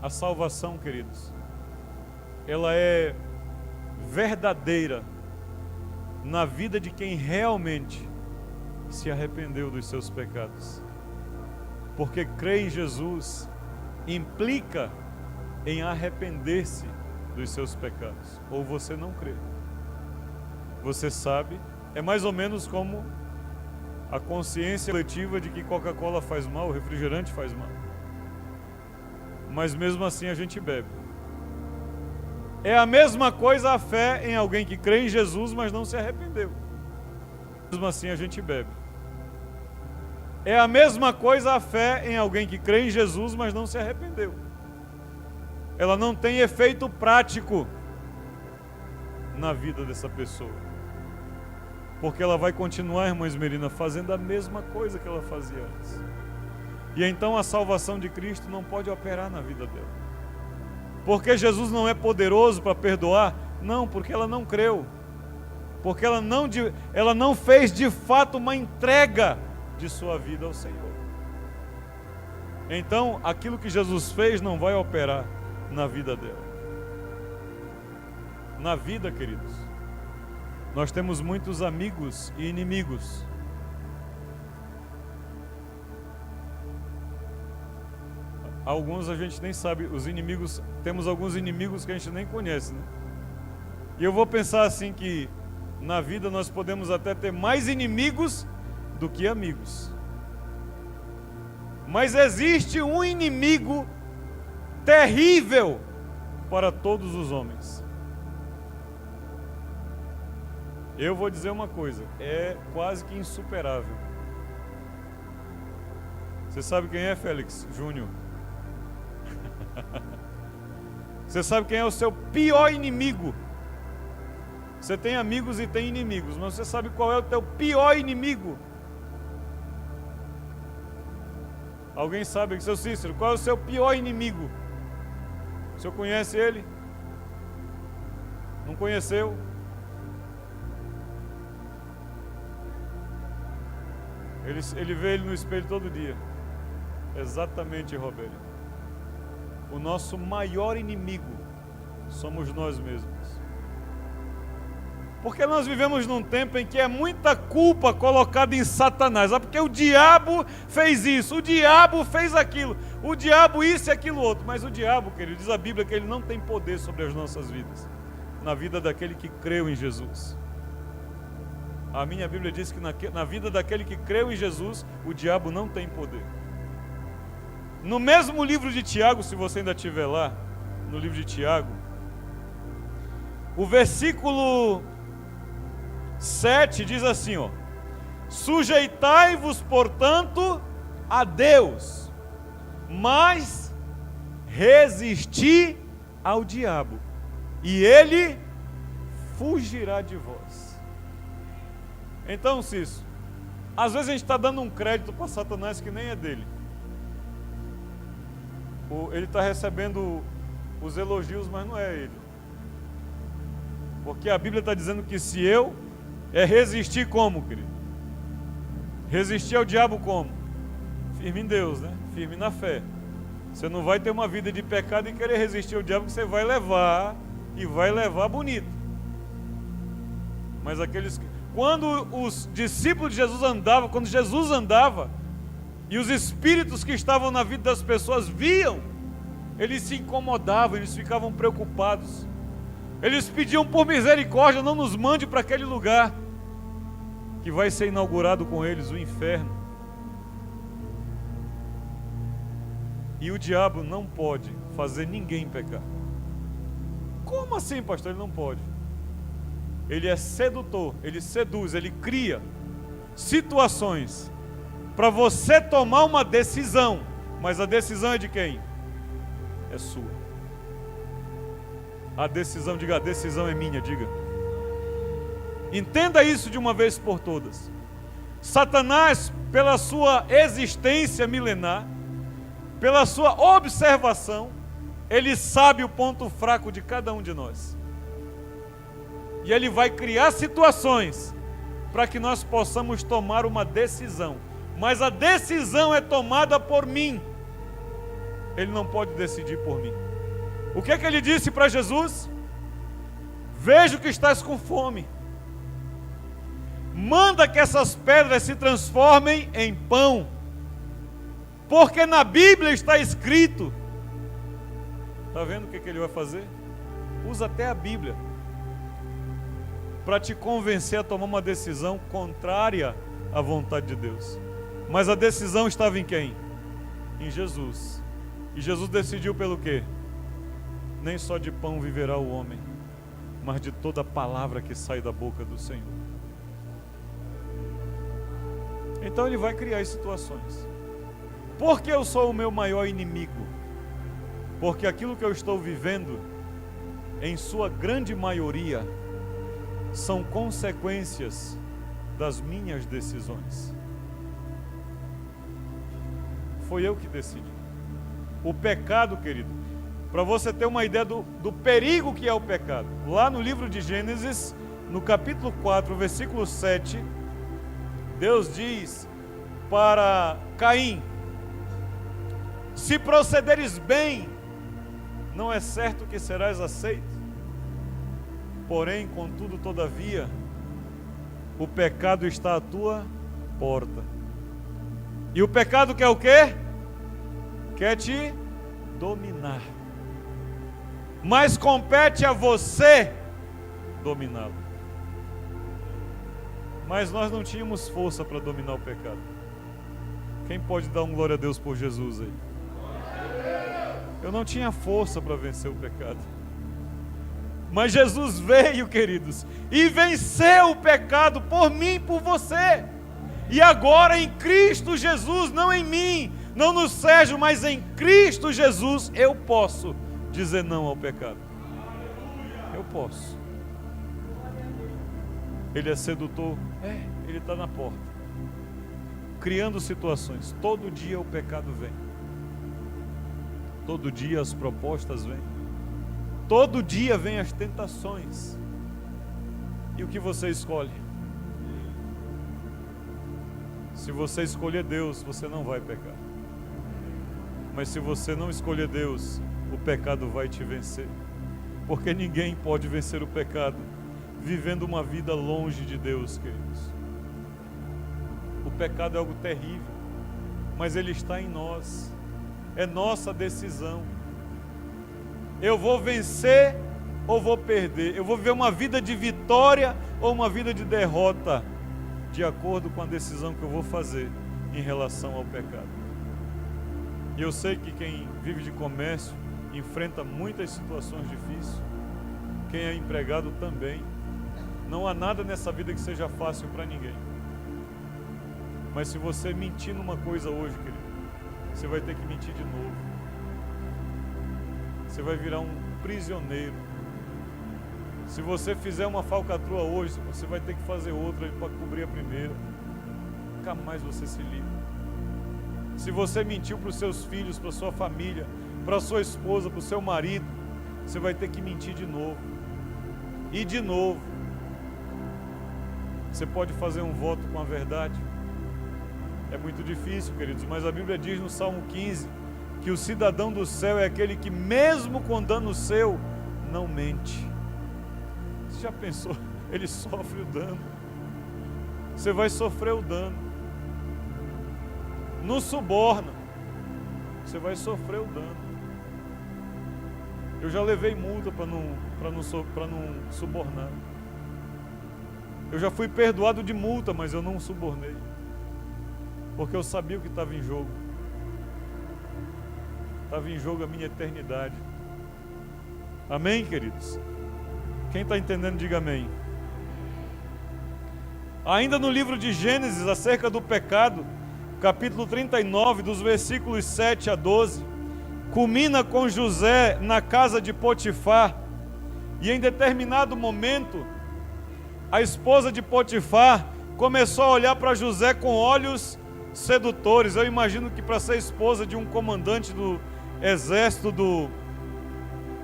A salvação, queridos, ela é verdadeira na vida de quem realmente se arrependeu dos seus pecados. Porque crer em Jesus implica em arrepender-se dos seus pecados. Ou você não crê. Você sabe, é mais ou menos como a consciência coletiva de que Coca-Cola faz mal, refrigerante faz mal. Mas mesmo assim a gente bebe. É a mesma coisa a fé em alguém que crê em Jesus, mas não se arrependeu. Mesmo assim a gente bebe. É a mesma coisa a fé em alguém que crê em Jesus, mas não se arrependeu. Ela não tem efeito prático na vida dessa pessoa. Porque ela vai continuar, irmã Esmerina, fazendo a mesma coisa que ela fazia antes. E então a salvação de Cristo não pode operar na vida dela. Porque Jesus não é poderoso para perdoar? Não, porque ela não creu. Porque ela não fez de fato uma entrega de sua vida ao Senhor. Então, aquilo que Jesus fez não vai operar na vida dela. Na vida, queridos, nós temos muitos amigos e inimigos. Alguns a gente nem sabe, os inimigos, temos alguns inimigos que a gente nem conhece, né? E eu vou pensar assim que na vida nós podemos até ter mais inimigos do que amigos. Mas existe um inimigo terrível para todos os homens. Eu vou dizer uma coisa, é quase que insuperável. Você sabe quem é, Félix Júnior? Você sabe quem é o seu pior inimigo? Você tem amigos e tem inimigos, mas você sabe qual é o teu pior inimigo? Alguém sabe, seu Cícero, qual é o seu pior inimigo? O senhor conhece ele? Não conheceu? Ele vê ele no espelho todo dia. Exatamente, Roberto. O nosso maior inimigo somos nós mesmos. Porque nós vivemos num tempo em que é muita culpa colocada em Satanás. Porque o diabo fez isso, o diabo fez aquilo, o diabo isso e aquilo outro. Mas o diabo, querido, diz a Bíblia que ele não tem poder sobre as nossas vidas. Na vida daquele que creu em Jesus. A minha Bíblia diz que na vida daquele que creu em Jesus, o diabo não tem poder. No mesmo livro de Tiago, se você ainda estiver lá, no livro de Tiago, o versículo 7 diz assim, ó: sujeitai-vos, portanto, a Deus, mas resisti ao diabo, e ele fugirá de vós. Então, Cício, às vezes a gente está dando um crédito para Satanás que nem é dele. Ele está recebendo os elogios, mas não é ele. Porque a Bíblia está dizendo que se eu resistir como, querido? Resistir ao diabo como? Firme em Deus, né? Firme na fé. Você não vai ter uma vida de pecado e querer resistir ao diabo, que você vai levar, e vai levar bonito. Mas quando os discípulos de Jesus andavam, quando Jesus andava, e os espíritos que estavam na vida das pessoas viam Eles se incomodavam, eles ficavam preocupados. Eles pediam por misericórdia, não nos mande para aquele lugar que vai ser inaugurado com eles, o inferno. E o diabo não pode fazer ninguém pecar. Como assim, pastor? Ele não pode. Ele é sedutor, ele seduz, ele cria situações para você tomar uma decisão. Mas a decisão é de quem? É sua. A decisão, diga, a decisão é minha, diga. Entenda isso de uma vez por todas. Satanás, pela sua existência milenar, pela sua observação, ele sabe o ponto fraco de cada um de nós. E ele vai criar situações para que nós possamos tomar uma decisão. Mas a decisão é tomada por mim. Ele não pode decidir por mim. O que é que ele disse para Jesus? Vejo que estás com fome. Manda que essas pedras se transformem em pão. Porque na Bíblia está escrito. Está vendo o que ele vai fazer? Usa até a Bíblia para te convencer a tomar uma decisão contrária à vontade de Deus. Mas a decisão estava em quem? Em Jesus. E Jesus decidiu pelo quê? Nem só de pão viverá o homem, mas de toda a palavra que sai da boca do Senhor. Então ele vai criar as situações. Por que eu sou o meu maior inimigo? Porque aquilo que eu estou vivendo, em sua grande maioria, são consequências das minhas decisões. Foi eu que decidi. O pecado, querido, para você ter uma ideia do perigo que é o pecado, lá no livro de Gênesis, no capítulo 4, versículo 7, Deus diz para Caim: se procederes bem, não é certo que serás aceito. Porém, contudo, todavia, o pecado está à tua porta. E o pecado quer o quê? Quer te dominar. Mas compete a você dominá-lo. Mas nós não tínhamos força para dominar o pecado. Quem pode dar um glória a Deus por Jesus aí? Eu não tinha força para vencer o pecado. Mas Jesus veio, queridos, e venceu o pecado por mim e por você. E agora em Cristo Jesus, não em mim, não no Sérgio, mas em Cristo Jesus, eu posso dizer não ao pecado. Eu posso. Ele é sedutor? Ele está na porta, criando situações. Todo dia o pecado vem. Todo dia as propostas vêm. Todo dia vem as tentações. E o que você escolhe? Se você escolher Deus, você não vai pecar. Mas se você não escolher Deus, o pecado vai te vencer. Porque ninguém pode vencer o pecado vivendo uma vida longe de Deus, queridos. O pecado é algo terrível, mas ele está em nós. É nossa decisão. Eu vou vencer ou vou perder? Eu vou viver uma vida de vitória ou uma vida de derrota, de acordo com a decisão que eu vou fazer em relação ao pecado. E eu sei que quem vive de comércio enfrenta muitas situações difíceis. Quem é empregado também. Não há nada nessa vida que seja fácil para ninguém. Mas se você mentir numa coisa hoje, querido, você vai ter que mentir de novo. Você vai virar um prisioneiro. Se você fizer uma falcatrua hoje, você vai ter que fazer outra para cobrir a primeira. Nunca mais você se livra. Se você mentiu para os seus filhos, para a sua família, para a sua esposa, para o seu marido, você vai ter que mentir de novo. E de novo. Você pode fazer um voto com a verdade. É muito difícil, queridos, mas a Bíblia diz no Salmo 15 que o cidadão do céu é aquele que, mesmo com dano seu, não mente. Você já pensou? Ele sofre o dano. Você vai sofrer o dano. Não suborna. Você vai sofrer o dano. Eu já levei multa para não subornar. Eu já fui perdoado de multa, mas eu não subornei. Porque eu sabia o que estava em jogo. Estava em jogo a minha eternidade. Amém, queridos? Quem está entendendo, diga amém. Ainda no livro de Gênesis, acerca do pecado, capítulo 39, dos versículos 7 a 12, culmina com José na casa de Potifar, e em determinado momento, a esposa de Potifar começou a olhar para José com olhos sedutores. Eu imagino que para ser esposa de um comandante do exército do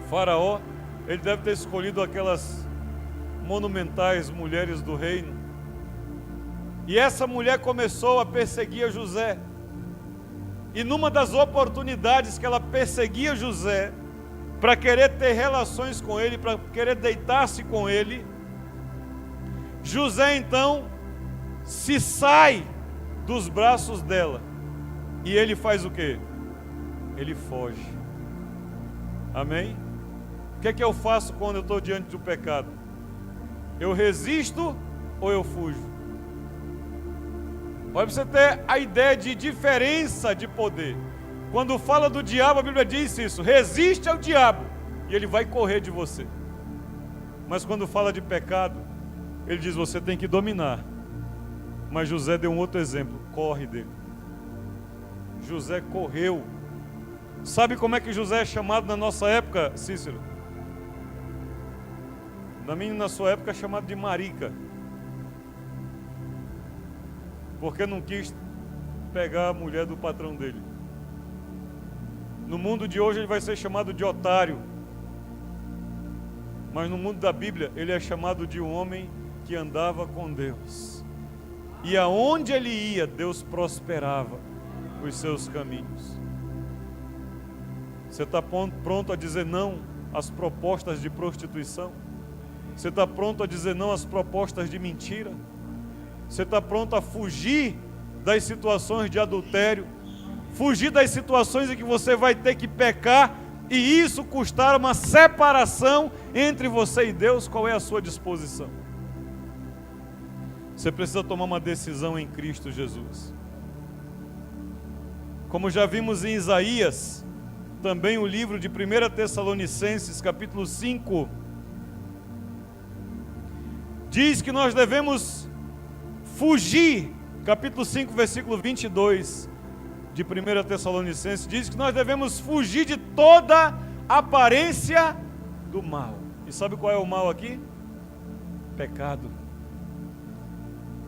faraó, ele deve ter escolhido aquelas monumentais mulheres do reino. E essa mulher começou a perseguir José. E numa das oportunidades que ela perseguia José, para querer ter relações com ele, para querer deitar-se com ele, José então se sai dos braços dela. E ele faz o quê? Ele foge. Amém? O que é que eu faço quando eu estou diante do pecado? Eu resisto ou eu fujo? Olha, para você ter a ideia de diferença de poder. Quando fala do diabo, a Bíblia diz isso: resiste ao diabo e ele vai correr de você. Mas quando fala de pecado, ele diz: você tem que dominar. Mas José deu um outro exemplo: corre dele. José correu. Sabe como é que José é chamado na nossa época, Cícero? Na sua época é chamado de marica, porque não quis pegar a mulher do patrão dele. No mundo de hoje ele vai ser chamado de otário, mas no mundo da Bíblia ele é chamado de um homem que andava com Deus, e aonde ele ia, Deus prosperava os seus caminhos. Você está pronto a dizer não às propostas de prostituição? Você está pronto a dizer não às propostas de mentira? Você está pronto a fugir das situações de adultério? Fugir das situações em que você vai ter que pecar e isso custar uma separação entre você e Deus? Qual é a sua disposição? Você precisa tomar uma decisão em Cristo Jesus. Como já vimos em Isaías, também o livro de 1 Tessalonicenses, capítulo 5, diz que nós devemos fugir, capítulo 5, versículo 22 de 1 Tessalonicenses, diz que nós devemos fugir de toda aparência do mal. E sabe qual é o mal aqui? Pecado.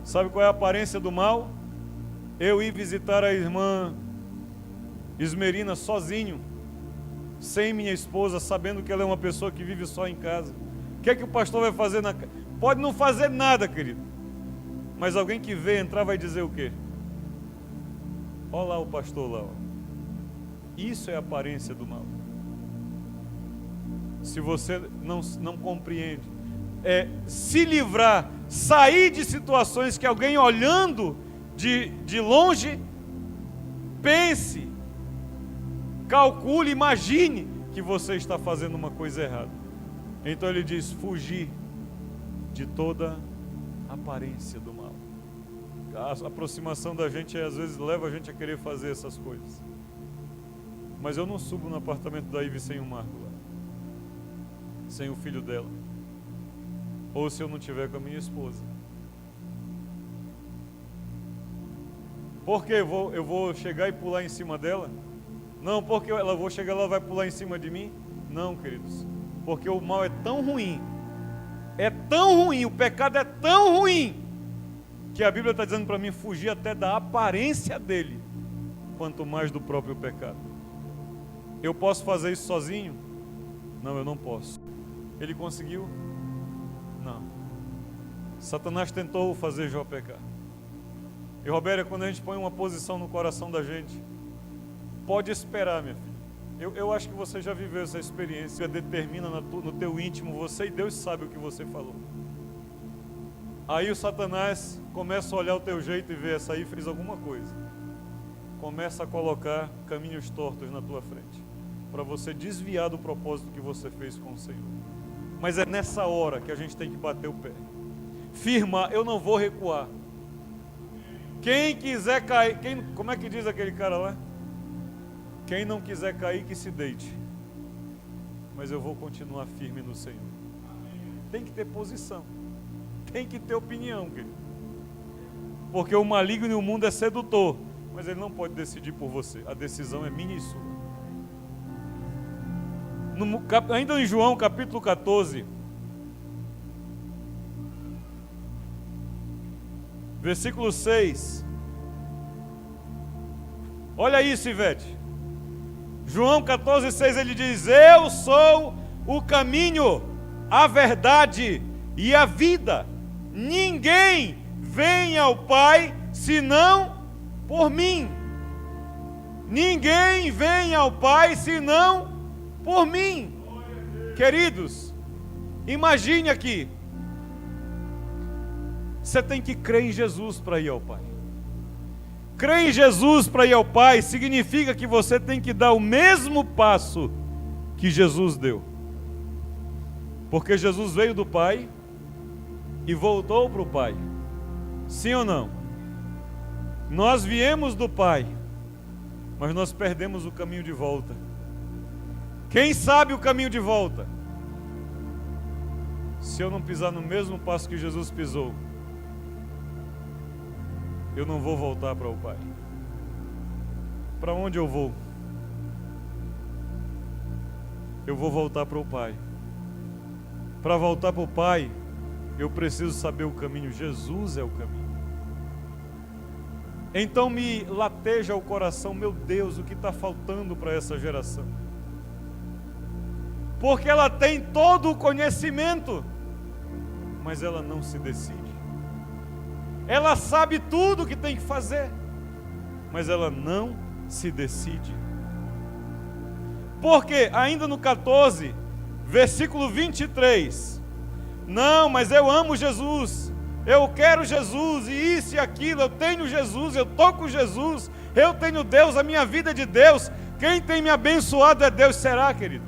Sabe qual é a aparência do mal? Eu ir visitar a irmã Esmerina sozinho, sem minha esposa, sabendo que ela é uma pessoa que vive só em casa. O que é que o pastor vai fazer na casa? Pode não fazer nada, querido, mas alguém que vê entrar vai dizer o quê? Olha lá o pastor lá, ó. Isso é a aparência do mal. Se você não compreende, é se livrar, sair de situações que alguém olhando de longe, pense, calcule, imagine que você está fazendo uma coisa errada. Então ele diz: fugir de toda aparência do mal. A aproximação da gente às vezes leva a gente a querer fazer essas coisas. Mas eu não subo no apartamento da Ive sem o Marco lá, sem o filho dela, ou se eu não tiver com a minha esposa. Por que eu vou chegar e pular em cima dela? Não, porque ela vou chegar, ela vai pular em cima de mim? Não, queridos, porque o mal é tão ruim, o pecado é tão ruim, que a Bíblia está dizendo para mim fugir até da aparência dele, quanto mais do próprio pecado. Eu posso fazer isso sozinho? Não, eu não posso. Ele conseguiu? Não. Satanás tentou fazer Jó pecar. E Robéria, quando a gente põe uma posição no coração da gente, pode esperar, minha filha. Eu acho que você já viveu essa experiência, determina no teu íntimo, você e Deus sabe o que você falou. Aí o Satanás começa a olhar o teu jeito e ver, essa aí fez alguma coisa. Começa a colocar caminhos tortos na tua frente. para você desviar do propósito que você fez com o Senhor. Mas é nessa hora que a gente tem que bater o pé. Firmar, eu não vou recuar. Quem quiser cair, como é que diz aquele cara lá? Quem não quiser cair, que se deite. Mas eu vou continuar firme no Senhor. Tem que ter posição. Tem que ter opinião, querido. Porque o maligno e o mundo é sedutor, mas ele não pode decidir por você. A decisão é minha e sua. Ainda em João capítulo 14, versículo 6. Olha isso, Ivete. João 14, 6, ele diz: eu sou o caminho, a verdade e a vida. Ninguém vem ao Pai senão por mim. Ninguém vem ao Pai senão por mim. Queridos, imagine aqui. Você tem que crer em Jesus para ir ao Pai. Crer em Jesus para ir ao Pai significa que você tem que dar o mesmo passo que Jesus deu. Porque Jesus veio do Pai e voltou para o Pai. Sim ou não? Nós viemos do Pai, mas nós perdemos o caminho de volta. Quem sabe o caminho de volta? Se eu não pisar no mesmo passo que Jesus pisou, eu não vou voltar para o Pai. Para onde eu vou? Eu vou voltar para o Pai. Para voltar para o Pai, eu preciso saber o caminho. Jesus é o caminho. Então me lateja o coração, meu Deus, o que está faltando para essa geração? Porque ela tem todo o conhecimento, mas ela não se decide. Ela sabe tudo o que tem que fazer, mas ela não se decide. Porque ainda no 14, versículo 23, não, mas eu amo Jesus, eu quero Jesus, e isso e aquilo, eu tenho Jesus, eu estou com Jesus, eu tenho Deus, a minha vida é de Deus, quem tem me abençoado é Deus. Será, querido?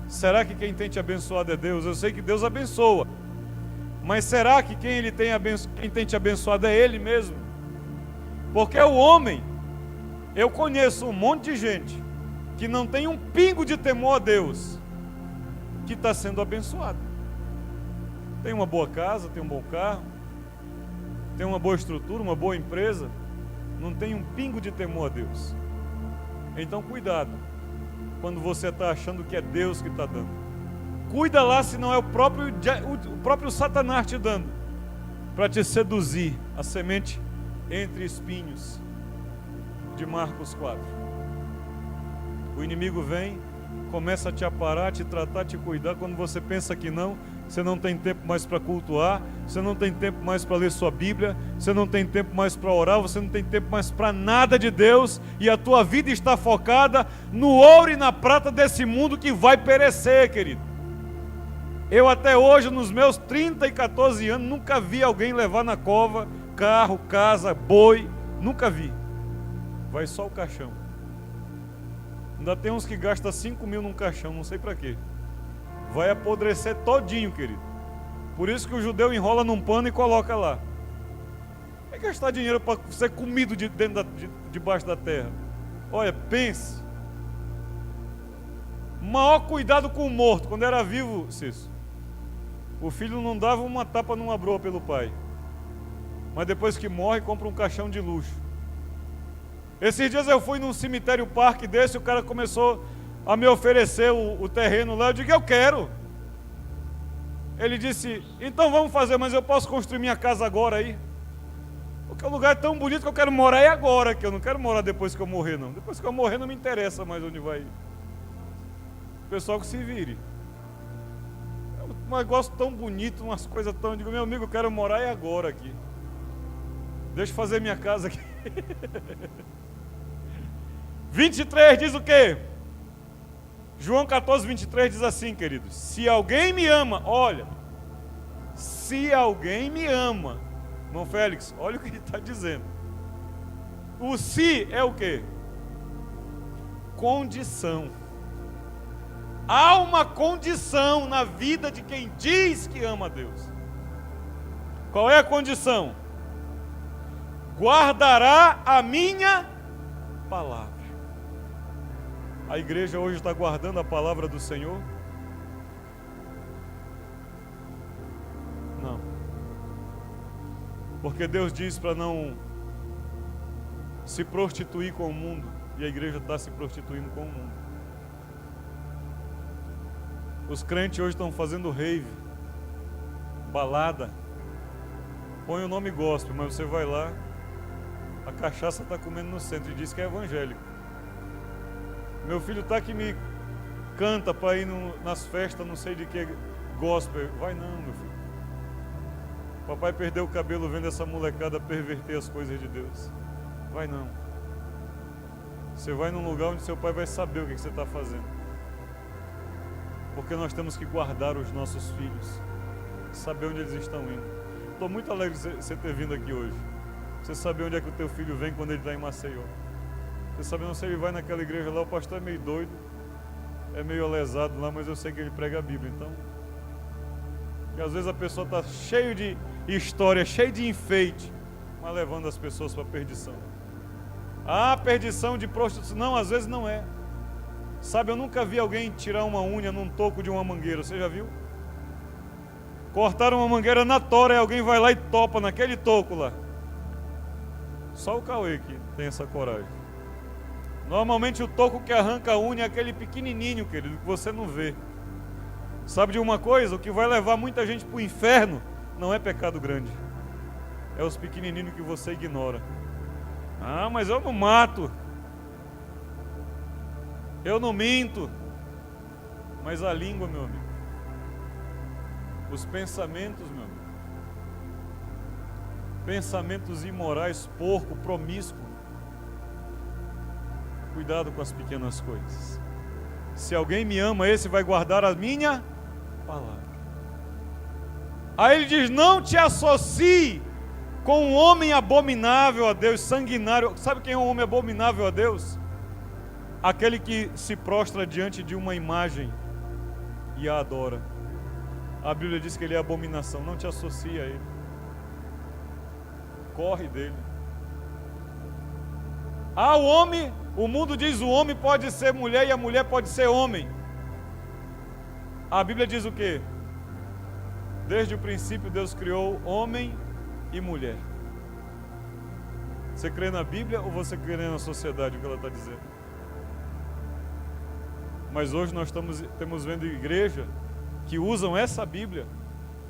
Será que quem tem te abençoado é Deus? Eu sei que Deus abençoa, mas será que quem tem te abençoado é Ele mesmo? Porque o homem, eu conheço um monte de gente que não tem um pingo de temor a Deus, que está sendo abençoado. Tem uma boa casa, tem um bom carro, tem uma boa estrutura, uma boa empresa, não tem um pingo de temor a Deus. Então cuidado, quando você está achando que é Deus que está dando. Cuida lá se não é o próprio Satanás te dando, para te seduzir, a semente entre espinhos, de Marcos 4. O inimigo vem, começa a te aparar, te tratar, te cuidar. Quando você pensa que não, você não tem tempo mais para cultuar, você não tem tempo mais para ler sua Bíblia, você não tem tempo mais para orar, você não tem tempo mais para nada de Deus, e a tua vida está focada no ouro e na prata desse mundo que vai perecer, querido. Eu até hoje, nos meus 30 e 14 anos, nunca vi alguém levar na cova carro, casa, boi, nunca vi. Vai só o caixão. Ainda tem uns que gastam 5 mil num caixão, não sei para quê. Vai apodrecer todinho, querido. Por isso que o judeu enrola num pano e coloca lá. Vai gastar dinheiro para ser comido debaixo da terra. Olha, pense. Maior cuidado com o morto. Quando era vivo, Cício, o filho não dava uma tapa numa broa pelo pai. Mas depois que morre, compra um caixão de luxo. Esses dias eu fui num cemitério parque desse, o cara começou a me oferecer o terreno lá. Eu digo, eu quero. Ele disse, então vamos fazer, mas eu posso construir minha casa agora aí? Porque o lugar é tão bonito que eu quero morar aí agora, que eu não quero morar depois que eu morrer, não. Depois que eu morrer não me interessa mais onde vai ir. O pessoal que se vire. É um negócio tão bonito, umas coisas tão... Eu digo, meu amigo, eu quero morar aí agora aqui. Deixa eu fazer minha casa aqui. 23 diz o quê? João 14, 23 diz assim, queridos: se alguém me ama, olha, se alguém me ama, irmão Félix, olha o que ele está dizendo. O se é o quê? Condição. Há uma condição na vida de quem diz que ama a Deus. Qual é a condição? Guardará a minha palavra. A igreja hoje está guardando a palavra do Senhor? Não. Porque Deus diz para não se prostituir com o mundo, e a igreja está se prostituindo com o mundo. Os crentes hoje estão fazendo rave, balada. Põe o nome gospel, mas você vai lá, a cachaça está comendo no centro e diz que é evangélico. Meu filho está que me canta para ir nas festas, não sei de que, gospel. Vai não, meu filho. Papai perdeu o cabelo vendo essa molecada perverter as coisas de Deus. Vai não. Você vai num lugar onde seu pai vai saber o que você está fazendo. Porque nós temos que guardar os nossos filhos, saber onde eles estão indo. Estou muito alegre de você ter vindo aqui hoje. Você saber onde é que o teu filho vem quando ele está em Maceió. Você sabendo se ele vai naquela igreja lá, o pastor é meio doido, é meio alesado lá, mas eu sei que ele prega a Bíblia. Então, e às vezes a pessoa está cheio de história, cheio de enfeite, mas levando as pessoas para a perdição. Ah, perdição de prostituição. Não, às vezes não é. Sabe, eu nunca vi alguém tirar uma unha num toco de uma mangueira. Você já viu? Cortaram uma mangueira na tora e alguém vai lá e topa naquele toco lá. Só o Cauê que tem essa coragem. Normalmente o toco que arranca a unha é aquele pequenininho, querido, que você não vê. Sabe de uma coisa? O que vai levar muita gente para o inferno não é pecado grande. É os pequenininhos que você ignora. Ah, mas eu não mato. Eu não minto. Mas a língua, meu amigo. Os pensamentos, meu amigo. Pensamentos imorais, porco, promíscuo. Cuidado com as pequenas coisas. Se alguém me ama, esse vai guardar a minha palavra. Aí ele diz: não te associe com um homem abominável a Deus, sanguinário. Sabe quem é um homem abominável a Deus? Aquele que se prostra diante de uma imagem e a adora. A Bíblia diz que ele é abominação. Não te associe a ele. Corre dele. Ah, o homem, o mundo diz o homem pode ser mulher e a mulher pode ser homem. A Bíblia diz o quê? Desde o princípio Deus criou homem e mulher. Você crê na Bíblia ou você crê na sociedade, o que ela está dizendo? Mas hoje nós temos vendo igreja que usam essa Bíblia,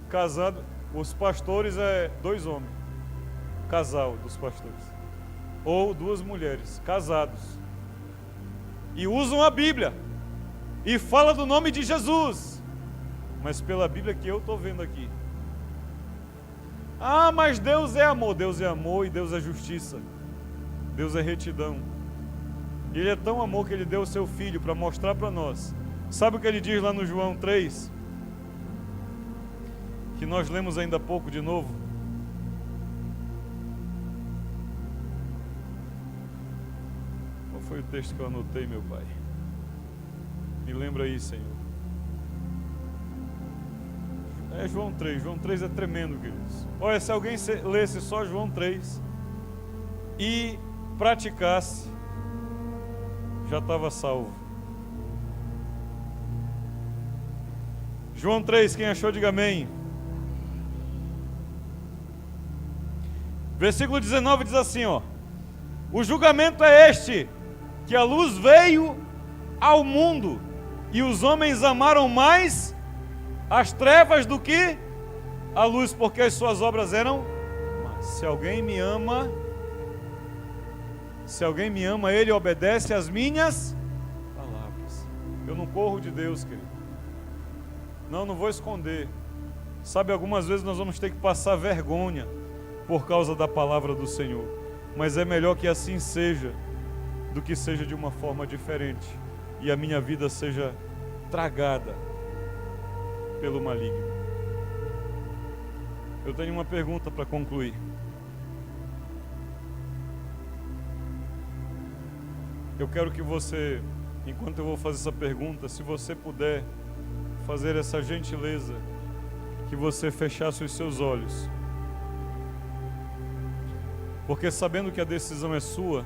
casado, os pastores é 2 homens, casal dos pastores. Ou 2 mulheres, casados. E usam a Bíblia. E fala do nome de Jesus. Mas pela Bíblia que eu estou vendo aqui. Ah, mas Deus é amor. Deus é amor e Deus é justiça. Deus é retidão. Ele é tão amor que Ele deu o seu Filho para mostrar para nós. Sabe o que Ele diz lá no João 3? Que nós lemos ainda há pouco de novo. Qual foi o texto que eu anotei, meu Pai? Me lembra aí, Senhor. É João 3. João 3 é tremendo, queridos. Olha, se alguém lesse só João 3 e praticasse, já estava salvo. João 3, quem achou, diga amém. Versículo 19 diz assim, ó: o julgamento é este, que a luz veio ao mundo, e os homens amaram mais as trevas do que a luz, porque as suas obras eram más. Se alguém me ama, ele obedece às minhas palavras. Eu não corro de Deus, querido. Não vou esconder. Sabe, algumas vezes nós vamos ter que passar vergonha por causa da palavra do Senhor. Mas é melhor que assim seja, do que seja de uma forma diferente e a minha vida seja tragada pelo maligno. Eu tenho uma pergunta para concluir. Eu quero que você enquanto eu vou fazer essa pergunta, se você puder fazer essa gentileza, que você fechasse os seus olhos. Porque sabendo que a decisão é sua,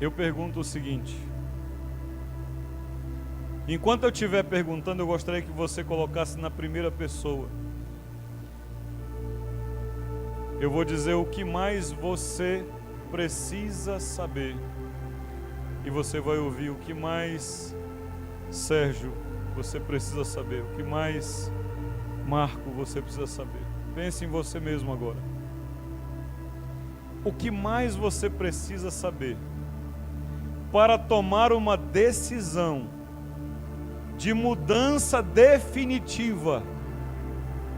eu pergunto o seguinte: enquanto eu estiver perguntando, eu gostaria que você colocasse na primeira pessoa. Eu vou dizer o que mais você precisa saber. E você vai ouvir o que mais, Sérgio, você precisa saber. O que mais, Marco, você precisa saber. Pense em você mesmo agora. O que mais você precisa saber para tomar uma decisão de mudança definitiva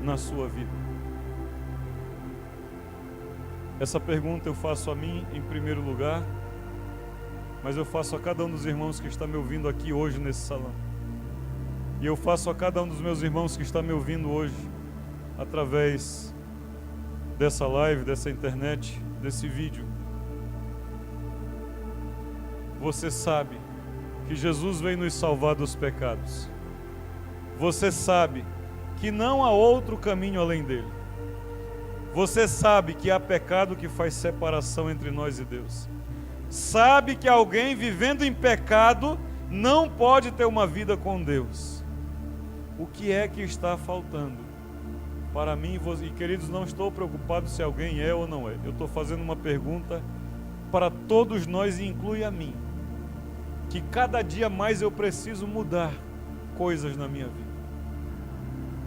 na sua vida? Essa pergunta eu faço a mim em primeiro lugar, mas eu faço a cada um dos irmãos que está me ouvindo aqui hoje nesse salão. E eu faço a cada um dos meus irmãos que está me ouvindo hoje através dessa live, dessa internet, desse vídeo. Você sabe que Jesus veio nos salvar dos pecados. Você sabe que não há outro caminho além dele. Você sabe que há pecado que faz separação entre nós e Deus. Sabe que alguém vivendo em pecado não pode ter uma vida com Deus. O que é que está faltando? Para mim e queridos, não estou preocupado se alguém é ou não é. Eu estou fazendo uma pergunta para todos nós e inclui a mim. Que cada dia mais eu preciso mudar coisas na minha vida.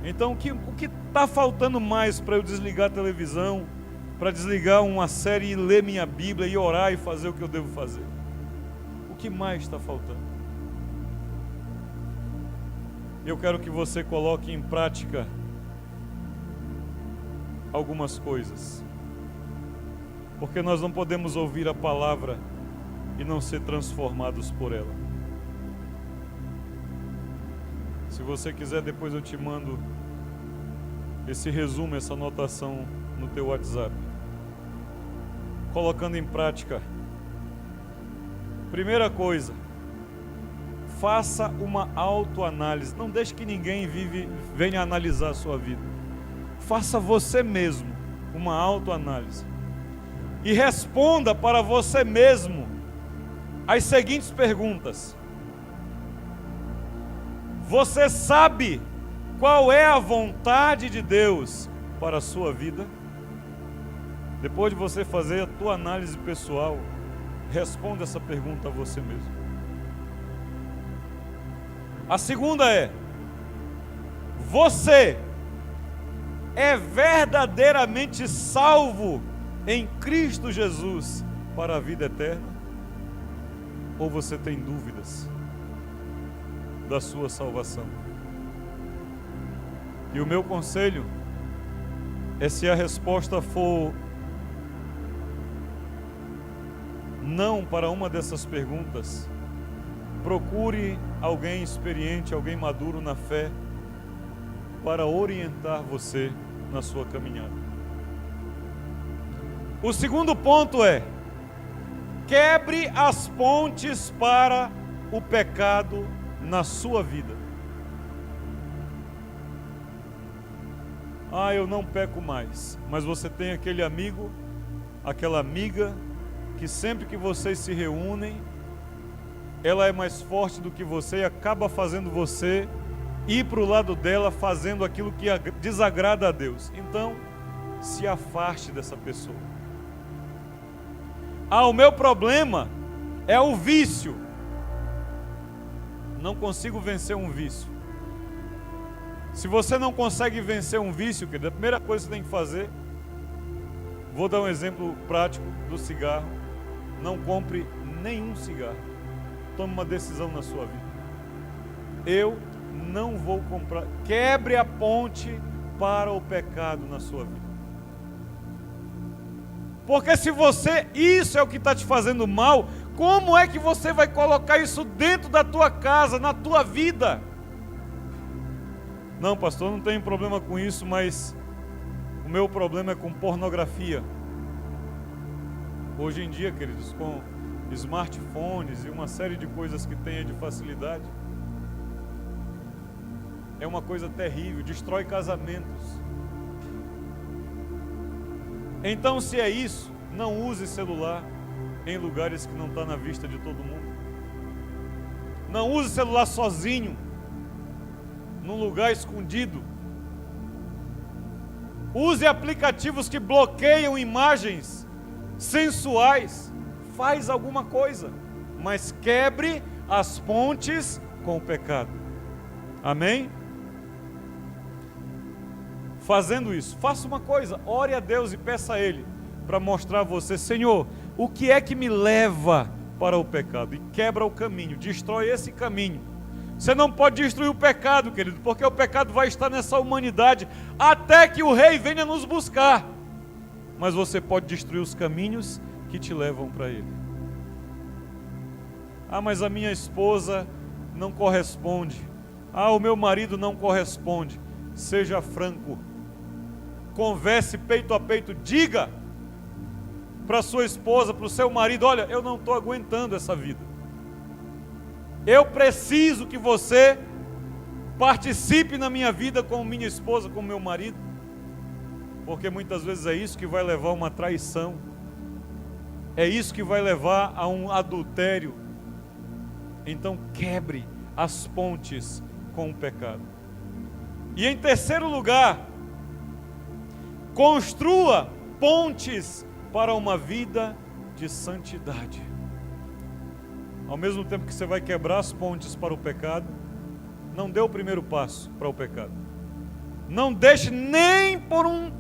Então, o que está faltando mais para eu desligar a televisão, para desligar uma série e ler minha Bíblia e orar e fazer o que eu devo fazer? O que mais está faltando? Eu quero que você coloque em prática algumas coisas, porque nós não podemos ouvir a palavra e não ser transformados por ela. Se você quiser, depois eu te mando esse resumo, essa anotação no teu WhatsApp. Colocando em prática. Primeira coisa, faça uma autoanálise. Não deixe que ninguém venha analisar a sua vida. Faça você mesmo uma autoanálise. E responda para você mesmo as seguintes perguntas. Você sabe qual é a vontade de Deus para a sua vida? Depois de você fazer a tua análise pessoal, responda essa pergunta a você mesmo. A segunda é: você é verdadeiramente salvo em Cristo Jesus para a vida eterna? Ou você tem dúvidas da sua salvação? E o meu conselho é, se a resposta for não para uma dessas perguntas, procure alguém experiente, alguém maduro na fé, para orientar você na sua caminhada. O segundo ponto é: quebre as pontes para o pecado na sua vida. Eu não peco mais. Mas você tem aquele amigo, aquela amiga, que sempre que vocês se reúnem, ela é mais forte do que você e acaba fazendo você ir para o lado dela, fazendo aquilo que desagrada a Deus. Então, se afaste dessa pessoa. O meu problema é o vício. Não consigo vencer um vício. Se você não consegue vencer um vício, querido, a primeira coisa que você tem que fazer, vou dar um exemplo prático do cigarro: não compre nenhum cigarro. Tome uma decisão na sua vida: eu não vou comprar. Quebre a ponte para o pecado na sua vida. Porque se isso é o que está te fazendo mal, como é que você vai colocar isso dentro da tua casa, na tua vida? Não, pastor, não tenho problema com isso, mas o meu problema é com pornografia. Hoje em dia, queridos, com smartphones e uma série de coisas que tem de facilidade, é uma coisa terrível, destrói casamentos. Então, se é isso, não use celular em lugares que não está na vista de todo mundo. Não use celular sozinho, num lugar escondido. Use aplicativos que bloqueiam imagens sensuais. Faz alguma coisa, mas quebre as pontes com o pecado. Amém? Fazendo isso, faça uma coisa, ore a Deus e peça a Ele para mostrar a você: Senhor, o que é que me leva para o pecado? E quebra o caminho, destrói esse caminho. Você não pode destruir o pecado, querido, porque o pecado vai estar nessa humanidade até que o Rei venha nos buscar. Mas você pode destruir os caminhos que te levam para Ele. Ah, mas a minha esposa não corresponde. Ah, o meu marido não corresponde. Seja franco. Converse peito a peito. Diga para sua esposa, para o seu marido: olha, eu não estou aguentando essa vida. Eu preciso que você participe na minha vida com minha esposa, com meu marido. Porque muitas vezes é isso que vai levar a uma traição. É isso que vai levar a um adultério. Então quebre as pontes com o pecado. E em terceiro lugar, construa pontes para uma vida de santidade. Ao mesmo tempo que você vai quebrar as pontes para o pecado, não dê o primeiro passo para o pecado. Não deixe nem por um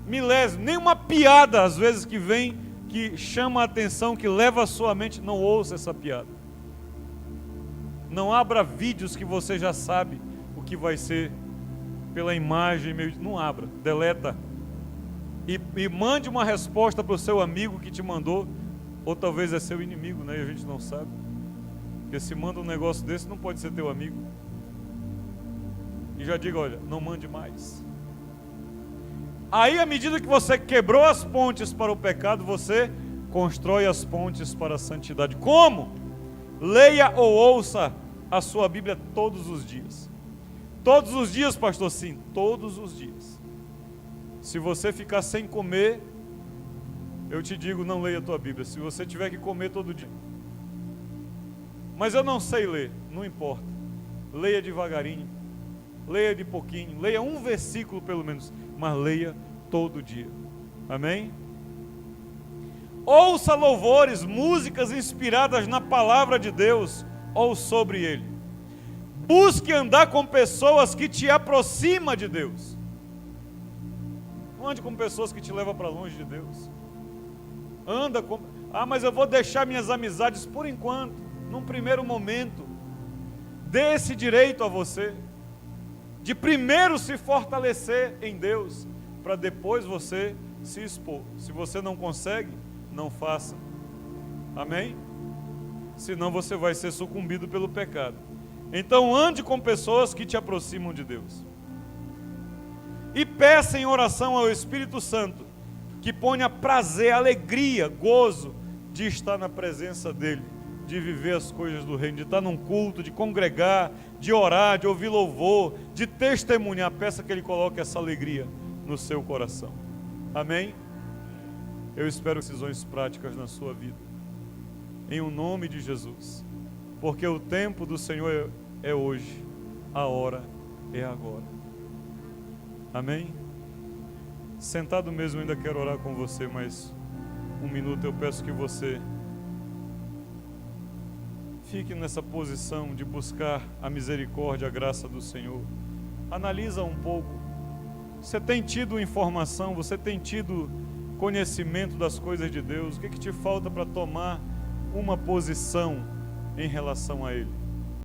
milésimo, nem uma piada às vezes que vem, que chama a atenção, que leva a sua mente, não ouça essa piada. Não abra vídeos que você já sabe o que vai ser pela imagem, não abra, deleta. E mande uma resposta para o seu amigo que te mandou, ou talvez é seu inimigo, né? E a gente não sabe. Porque se manda um negócio desse, não pode ser teu amigo. E já diga: olha, não mande mais. Aí, à medida que você quebrou as pontes para o pecado, você constrói as pontes para a santidade. Como? Leia ou ouça a sua Bíblia todos os dias. Todos os dias, pastor? Sim, todos os dias. Se você ficar sem comer, eu te digo, não leia a tua Bíblia. Se você tiver que comer todo dia. Mas eu não sei ler, não importa. Leia devagarinho, leia de pouquinho, leia um versículo pelo menos, mas leia todo dia. Amém? Ouça louvores, músicas inspiradas na palavra de Deus ou sobre ele. Busque andar com pessoas que te aproximam de Deus. Não ande com pessoas que te levam para longe de Deus. Anda com... Ah, mas eu vou deixar minhas amizades por enquanto, num primeiro momento. Dê esse direito a você, de primeiro se fortalecer em Deus, para depois você se expor. Se você não consegue, não faça. Amém? Senão você vai ser sucumbido pelo pecado. Então ande com pessoas que te aproximam de Deus. E peça em oração ao Espírito Santo que ponha prazer, alegria, gozo de estar na presença dEle, de viver as coisas do reino, de estar num culto, de congregar, de orar, de ouvir louvor, de testemunhar. Peça que Ele coloque essa alegria no seu coração. Amém? Eu espero decisões práticas na sua vida, em o nome de Jesus, porque o tempo do Senhor é hoje, a hora é agora. Amém? Sentado mesmo, ainda quero orar com você, mas um minuto eu peço que você fique nessa posição de buscar a misericórdia, a graça do Senhor. Analisa um pouco. Você tem tido informação, você tem tido conhecimento das coisas de Deus? O que te falta para tomar uma posição em relação a Ele?